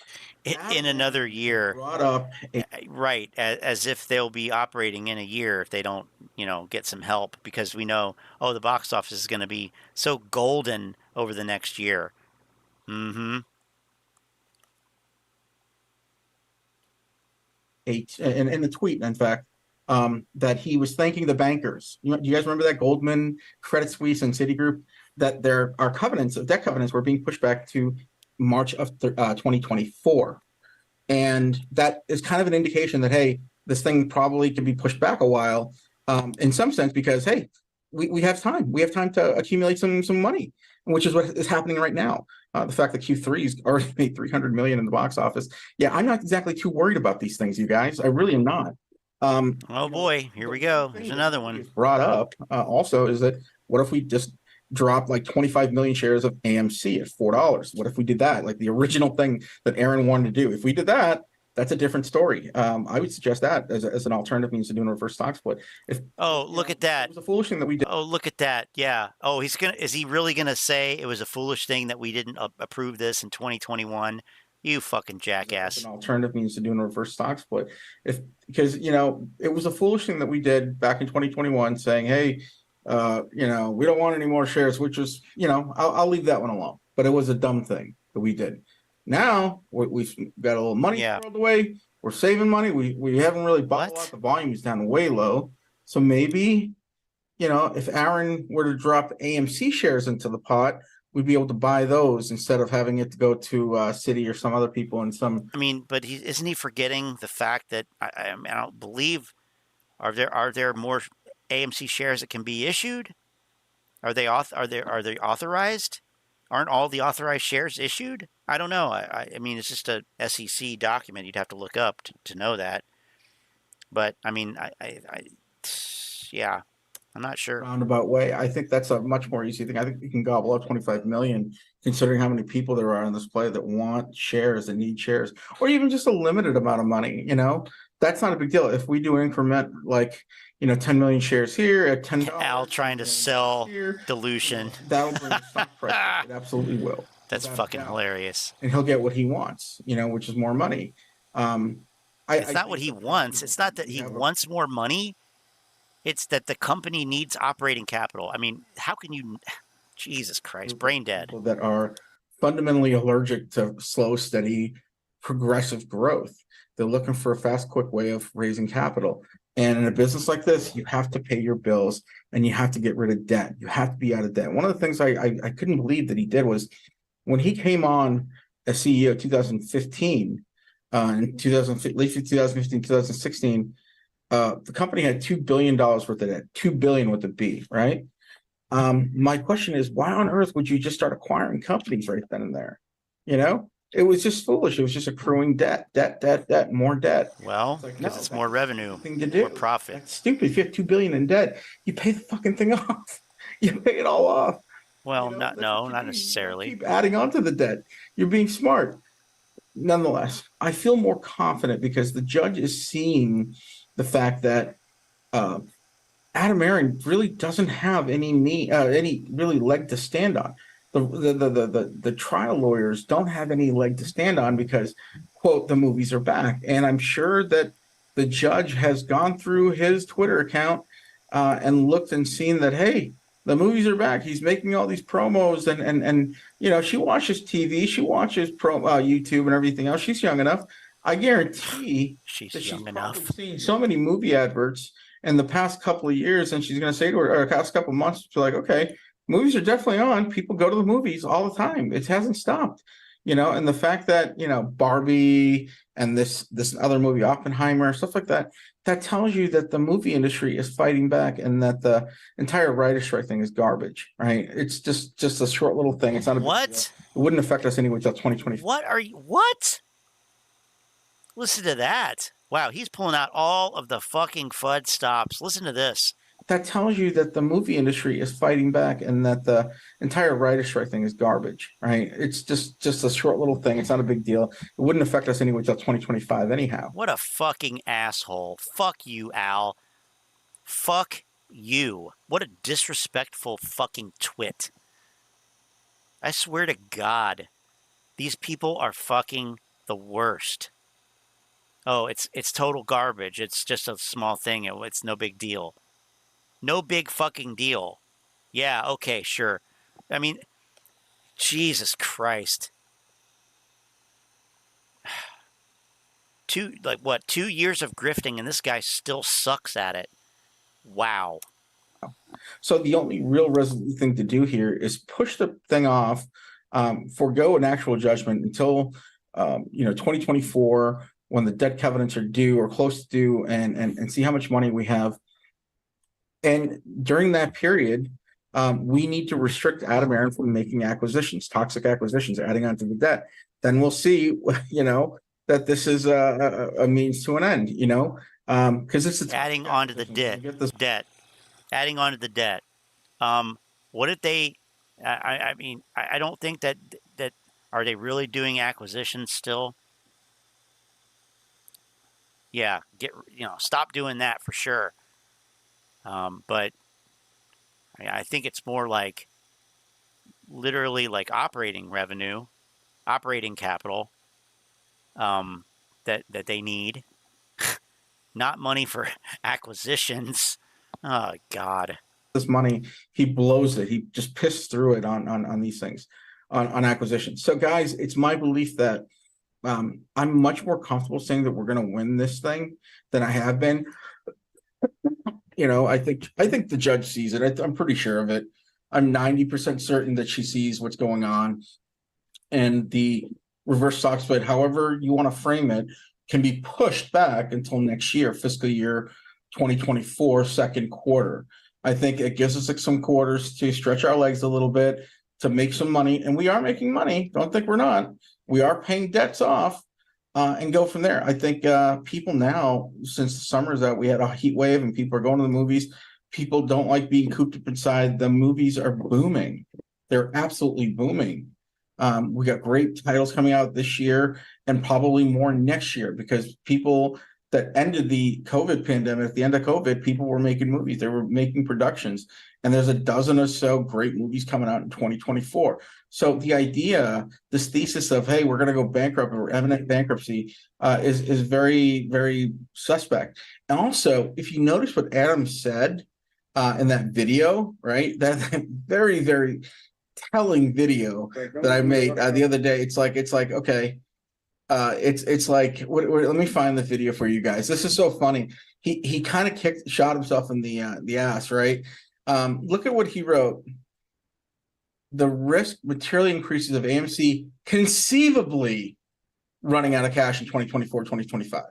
in another year, brought up right, as if they'll be operating in a year if they don't, get some help, because we know, the box office is going to be so golden over the next year. Mm-hmm. In the tweet, in fact, that he was thanking the bankers. Do you guys remember that Goldman, Credit Suisse, and Citigroup, that there are debt covenants were being pushed back to March of 2024. And that is kind of an indication that, hey, this thing probably can be pushed back a while in some sense, because, hey, we have time. We have time to accumulate some money, which is what is happening right now. The fact that Q3's already made $300 million in the box office. Yeah, I'm not exactly too worried about these things, you guys. I really am not. Oh boy, here we go. There's another one. Brought up also is that what if we just drop like 25 million shares of AMC at $4? What if we did that? Like the original thing that Aron wanted to do. If we did that, that's a different story. I would suggest that as an alternative means to doing a reverse stock split. Look at that. It was a foolish thing that we did. Oh, look at that. Yeah. Oh, is he really going to say it was a foolish thing that we didn't approve this in 2021? You fucking jackass. An alternative means to doing a reverse stock split. Because it was a foolish thing that we did back in 2021 saying, hey, we don't want any more shares, which was, I'll leave that one alone. But it was a dumb thing that we did. Now we've got a little money thrown away. We're saving money. We haven't really bought a lot. The volume is down way low. So maybe, if Aron were to drop AMC shares into the pot, we'd be able to buy those instead of having it to go to Citi or some other people and some. I mean, but isn't he forgetting the fact that I don't believe are there more AMC shares that can be issued? Are they authorized? Aren't all the authorized shares issued? I don't know. I mean, it's just a SEC document. You'd have to look up to know that. But I mean, yeah, I'm not sure. Roundabout way. I think that's a much more easy thing. I think you can gobble up 25 million considering how many people there are on this play that want shares and need shares, or even just a limited amount of money, that's not a big deal. If we do increment, like, 10 million shares here at $10. Al trying to sell dilution. That'll bring the stock price up. It absolutely will. That's fucking hilarious. And he'll get what he wants, which is more money. It's not what he wants. It's not that he wants more money. It's that the company needs operating capital. I mean, how can you... Jesus Christ, brain dead. People that are fundamentally allergic to slow, steady, progressive growth. They're looking for a fast, quick way of raising capital. And in a business like this, you have to pay your bills and you have to get rid of debt. You have to be out of debt. One of the things I couldn't believe that he did was when he came on as CEO in 2015, late 2015, 2016, the company had $2 billion worth of debt, $2 billion with a B, right? My question is, why on earth would you just start acquiring companies right then and there? It was just foolish. It was just accruing debt, more debt. Well, because it's more revenue, more profit. That's stupid. If you have $2 billion in debt, you pay the fucking thing off. You pay it all off. Well, not necessarily. Keep adding on to the debt. You're being smart. Nonetheless, I feel more confident because the judge is seeing the fact that Adam Aron really doesn't have any really leg to stand on. The trial lawyers don't have any leg to stand on because, quote, the movies are back. And I'm sure that the judge has gone through his Twitter account and looked and seen that, hey, the movies are back. He's making all these promos and she watches TV, she watches YouTube and everything else. She's young enough. I guarantee she's young enough. Seen so many movie adverts in the past couple of years, and she's going to say to her, or past couple of months, she's like, okay, movies are definitely on. People go to the movies all the time. It hasn't stopped, and the fact that, Barbie and this other movie, Oppenheimer, stuff like that, that tells you that the movie industry is fighting back and that the entire writer's strike thing is garbage, right? It's just a short little thing. It's not a what? Big deal. It wouldn't affect us anyway until 2024. What? Listen to that. Wow, he's pulling out all of the fucking FUD stops. Listen to this. That tells you that the movie industry is fighting back and that the entire writer's strike thing is garbage, right? It's just a short little thing. It's not a big deal. It wouldn't affect us anyway until 2025 anyhow. What a fucking asshole. Fuck you, Al. Fuck you. What a disrespectful fucking twit. I swear to God, these people are fucking the worst. Oh, it's total garbage. It's just a small thing. It's no big deal. No big fucking deal. Yeah, okay, sure. I mean, Jesus Christ. 2 years of grifting and this guy still sucks at it. Wow. So the only real resolute thing to do here is push the thing off, forego an actual judgment until 2024 when the debt covenants are due or close to due and see how much money we have. And during that period, we need to restrict Adam Aron from making acquisitions, toxic acquisitions, adding on to the debt. Then we'll see, that this is a means to an end, because it's adding on to the debt. Adding on to the debt. What did they? I mean, I don't think that are they really doing acquisitions still? Yeah, stop doing that for sure. But I think it's more like literally like operating revenue, operating capital that they need, not money for acquisitions. Oh, God. This money, he blows it. He just pisses through it on these things, on acquisitions. So, guys, it's my belief that I'm much more comfortable saying that we're going to win this thing than I have been. I think the judge sees it. I'm pretty sure of it. I'm 90% certain that she sees what's going on. And the reverse stock split, however you want to frame it, can be pushed back until next year, fiscal year 2024, second quarter. I think it gives us some quarters to stretch our legs a little bit, to make some money. And we are making money. Don't think we're not. We are paying debts off and go from there. I think people now, since the summer's out, we had a heat wave and people are going to the movies. People don't like being cooped up inside. The movies are booming. They're absolutely booming. We got great titles coming out this year and probably more next year, because people that ended the COVID pandemic, at the end of COVID, people were making movies. They were making productions. And there's a dozen or so great movies coming out in 2024. So the idea, this thesis of, hey, we're going to go bankrupt or imminent bankruptcy is very, very suspect. And also, if you notice what Adam said in that video, right, that very, very telling video that I made the other day, it's like, okay, it's like, let me find the video for you guys. This is so funny. He kind of shot himself in the ass, right? Look at what he wrote. The risk materially increases of AMC conceivably running out of cash in 2024, 2025.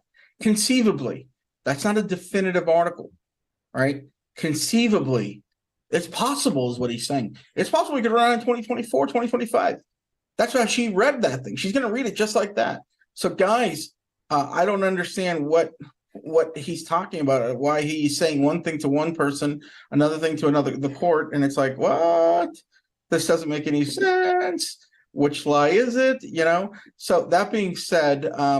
Conceivably. That's not a definitive article, right? Conceivably. It's possible is what he's saying. It's possible we could run out in 2024, 2025. That's why she read that thing. She's going to read it just like that. So guys, I don't understand what he's talking about, why he's saying one thing to one person, another thing to another, the court, and it's like, what? This doesn't make any sense. Which lie is it? You know? So that being said, I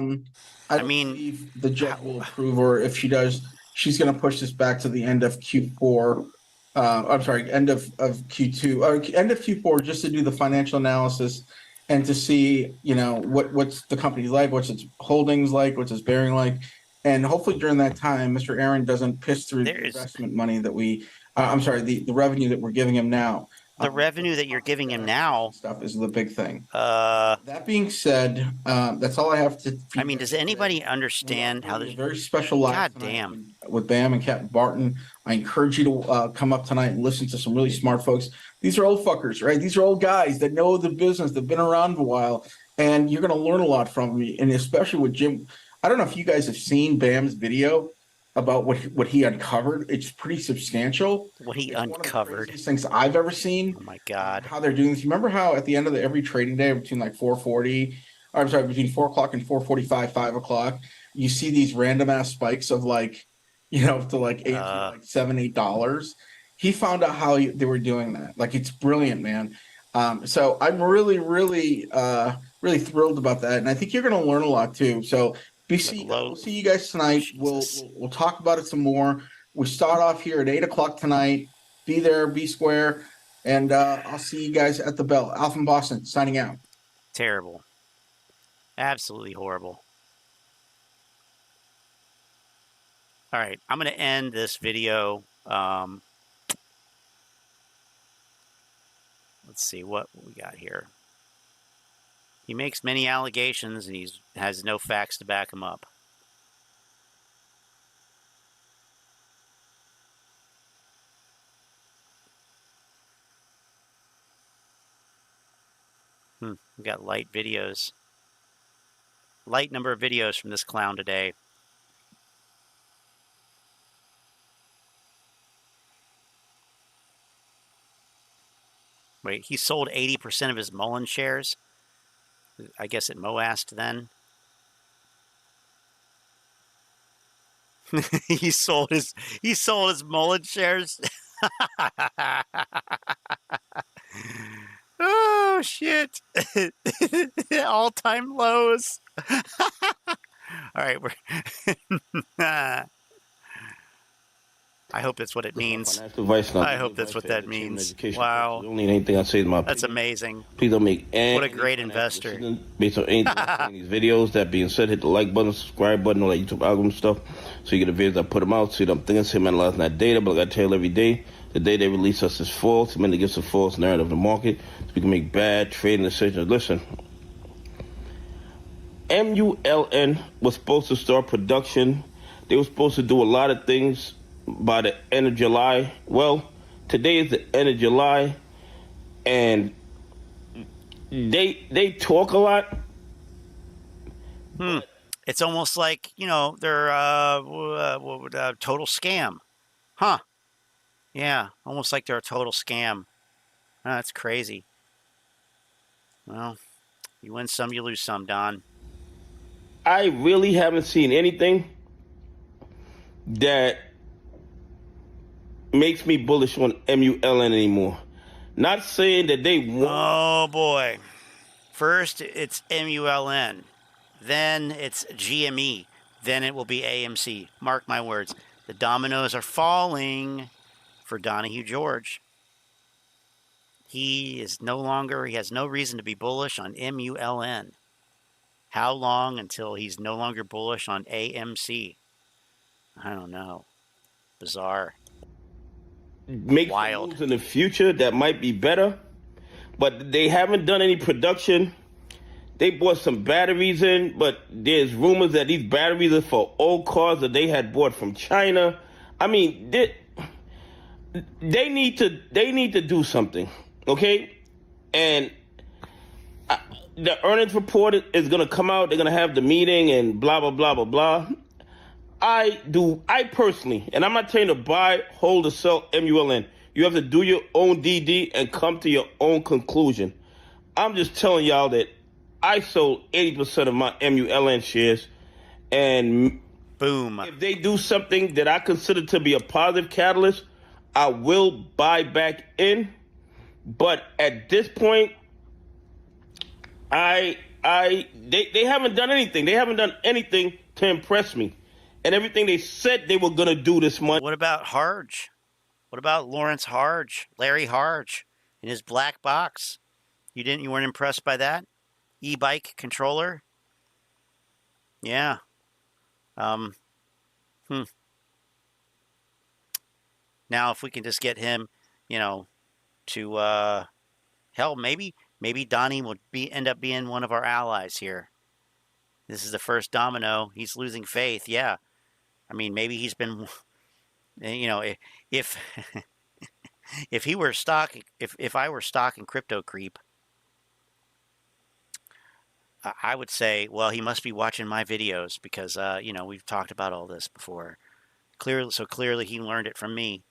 mean, believe the judge will approve, or if she does, she's going to push this back to the end of Q4. I'm sorry, end of Q2 or end of Q4, just to do the financial analysis and to see, you know, what's the company like, what's its holdings like, what's its bearing like. And hopefully during that time, Mr. Aron doesn't piss through the investment money that we, I'm sorry, the revenue that we're giving him now. The revenue that you're giving him now stuff is the big thing. That being said, that's all I have to. I mean, does anybody understand how this very special live? God damn. With Bam and Captain Barton, I encourage you to come up tonight and listen to some really smart folks. These are old fuckers, right? These are old guys that know the business, they've been around a while, and you're going to learn a lot from me. And especially with Jim, I don't know if you guys have seen Bam's video about what he uncovered. It's pretty substantial. What he uncovered. These things I've ever seen. Oh my God. How they're doing this. Remember how at the end of every trading day between like 4:40, or I'm sorry, between 4 o'clock and 4:45, 5 o'clock, you see these random ass spikes of like, you know, to like $7, $8. He found out how they were doing that. Like, it's brilliant, man. So I'm really, really, really thrilled about that. And I think you're going to learn a lot too. So we'll see you guys tonight. We'll talk about it some more. We start off here at 8 o'clock tonight. Be there, be square, and I'll see you guys at the bell. Al from Boston, signing out. Terrible. Absolutely horrible. All right, I'm going to end this video. Let's see what we got here. He makes many allegations, and he has no facts to back them up. We got light videos. Light number of videos from this clown today. Wait, he sold 80% of his MULN shares? I guess at Moass then. he sold his MULN shares. Oh shit. All-time lows. All right, we're I hope that's what it means. I hope that's what that means. Wow. Only anything I say is my That's amazing. Please don't make any. What a great investor. Based on anything in these videos. That being said, hit the like button, subscribe button, all that YouTube algorithm stuff, so you get the videos I put them out. See what I'm thinking, see analyzing that data. But like I tell you every day, the day they release us is false. Many gives a false narrative of the market, so we can make bad trading decisions. Listen, MULN was supposed to start production. They were supposed to do a lot of things by the end of July. Well, today is the end of July, and they talk a lot. It's almost like, you know, they're total scam. Huh. Yeah, almost like they're a total scam. That's crazy. Well, you win some, you lose some, Don. I really haven't seen anything that makes me bullish on MULN anymore. Not saying that they won't. Oh boy. First, it's MULN. Then it's GME. Then it will be AMC. Mark my words. The dominoes are falling for Donahue George. He has no reason to be bullish on MULN. How long until he's no longer bullish on AMC? I don't know. Bizarre. Make wild moves in the future that might be better, but they haven't done any production. They bought some batteries in, but there's rumors that these batteries are for old cars that they had bought from China. I mean, they need to do something, okay? And the earnings report is going to come out. They're going to have the meeting and blah, blah, blah, blah, blah. I personally, and I'm not telling you to buy, hold, or sell MULN. You have to do your own DD and come to your own conclusion. I'm just telling y'all that I sold 80% of my MULN shares, and boom. If they do something that I consider to be a positive catalyst, I will buy back in. But at this point, they haven't done anything. They haven't done anything to impress me. And everything they said they were going to do this month. What about Harge? What about Lawrence Harge, Larry Harge, in his black box? You weren't impressed by that? E-bike controller? Yeah. Now, if we can just get him, to hell, maybe Donnie will end up being one of our allies here. This is the first domino. He's losing faith. Yeah. I mean, maybe he's been, if he were stock, if I were stock in crypto creep, I would say, well, he must be watching my videos because, we've talked about all this before. Clearly he learned it from me.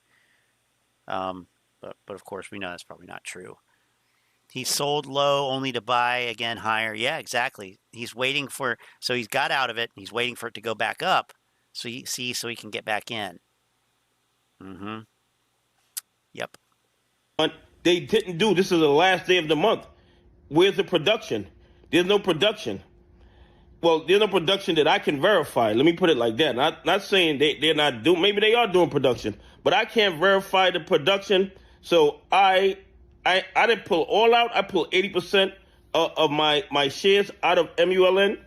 But of course we know that's probably not true. He sold low only to buy again higher. Yeah, exactly. He's waiting so he's got out of it. He's waiting for it to go back up. So he can get back in. Mm-hmm. Yep. But they didn't do. This is the last day of the month. Where's the production? There's no production. Well, there's no production that I can verify. Let me put it like that. Not saying they're not doing. Maybe they are doing production, but I can't verify the production. So I didn't pull all out. I pulled 80% of my shares out of MULN.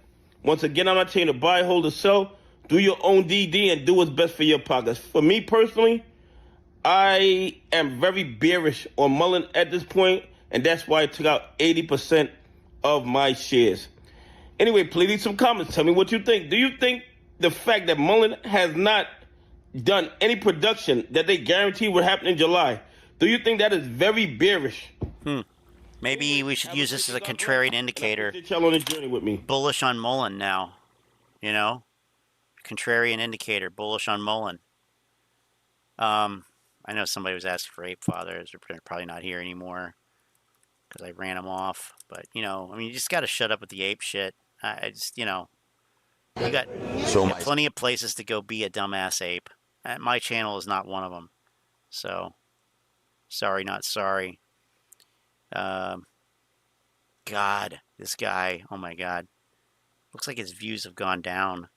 Once again, I'm not telling you to buy, hold, or sell. Do your own DD and do what's best for your pockets. For me personally, I am very bearish on MULN at this point, and that's why I took out 80% of my shares. Anyway, please leave some comments. Tell me what you think. Do you think the fact that MULN has not done any production that they guarantee would happen in July, do you think that is very bearish? Maybe we should use this as a contrarian indicator. Y'all on this journey with me. Bullish on MULN now. Contrarian indicator, bullish on MULN. I know somebody was asking for ape fathers. They're probably not here anymore because I ran them off. But, you just got to shut up with the ape shit. I just, you got plenty of places to go be a dumbass ape. My channel is not one of them. So, sorry, not sorry. God, this guy, oh my God. Looks like his views have gone down.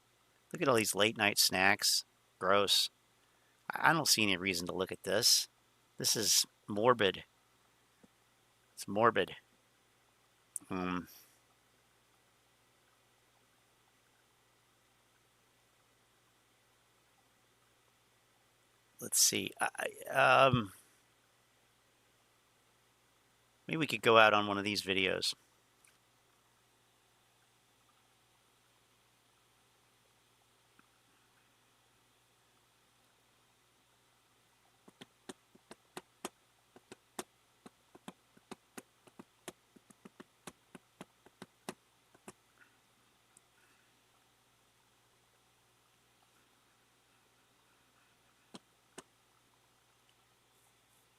Look at all these late night snacks. Gross. I don't see any reason to look at this. This is morbid. It's morbid. Let's see. Maybe we could go out on one of these videos.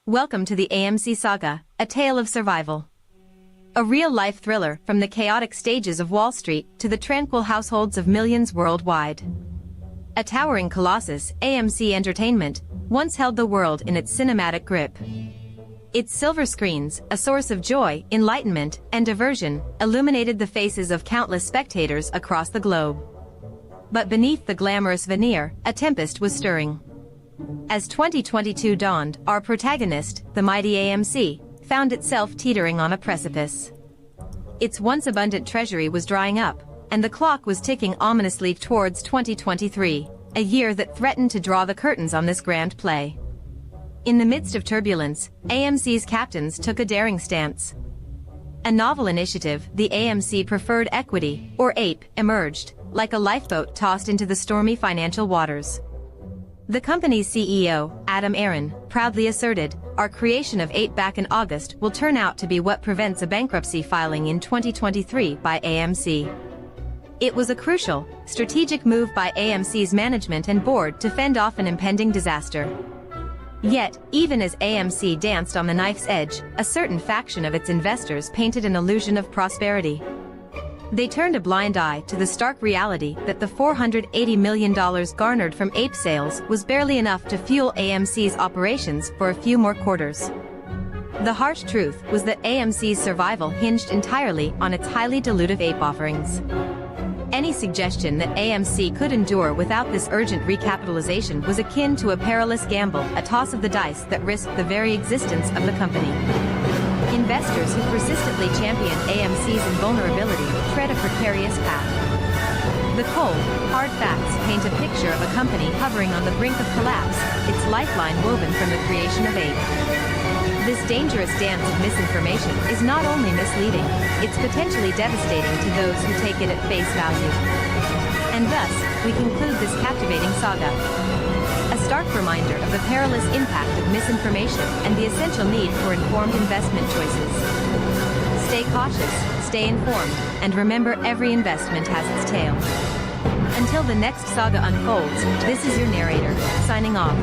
Welcome to the AMC Saga, a tale of survival. A real-life thriller from the chaotic stages of Wall Street to the tranquil households of millions worldwide. A towering colossus, AMC Entertainment, once held the world in its cinematic grip. Its silver screens, a source of joy, enlightenment, and diversion, illuminated the faces of countless spectators across the globe. But beneath the glamorous veneer, a tempest was stirring. As 2022 dawned, our protagonist, the mighty AMC, found itself teetering on a precipice. Its once abundant treasury was drying up, and the clock was ticking ominously towards 2023, a year that threatened to draw the curtains on this grand play. In the midst of turbulence, AMC's captains took a daring stance. A novel initiative, the AMC Preferred Equity, or APE, emerged, like a lifeboat tossed into the stormy financial waters. The company's CEO, Aron, proudly asserted, "Our creation of APE back in August will turn out to be what prevents a bankruptcy filing in 2023 by AMC." It was a crucial, strategic move by AMC's management and board to fend off an impending disaster. Yet, even as AMC danced on the knife's edge, a certain faction of its investors painted an illusion of prosperity. They turned a blind eye to the stark reality that the $480 million garnered from APE sales was barely enough to fuel AMC's operations for a few more quarters. The harsh truth was that AMC's survival hinged entirely on its highly dilutive APE offerings. Any suggestion that AMC could endure without this urgent recapitalization was akin to a perilous gamble, a toss of the dice that risked the very existence of the company. Investors who persistently championed AMC's invulnerability tread a precarious path. The cold, hard facts paint a picture of a company hovering on the brink of collapse, its lifeline woven from the creation of APE. This dangerous dance of misinformation is not only misleading, it's potentially devastating to those who take it at face value. And thus, we conclude this captivating saga. A stark reminder of the perilous impact of misinformation and the essential need for informed investment choices. Stay cautious, stay informed, and remember every investment has its tail. Until the next saga unfolds, this is your narrator, signing off.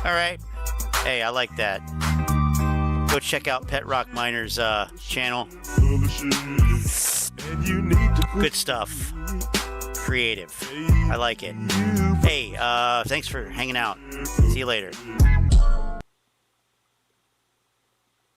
All right. Hey, I like that. Go check out Pet Rock Miner's channel. Good stuff. Creative. I like it. Hey, thanks for hanging out. See you later.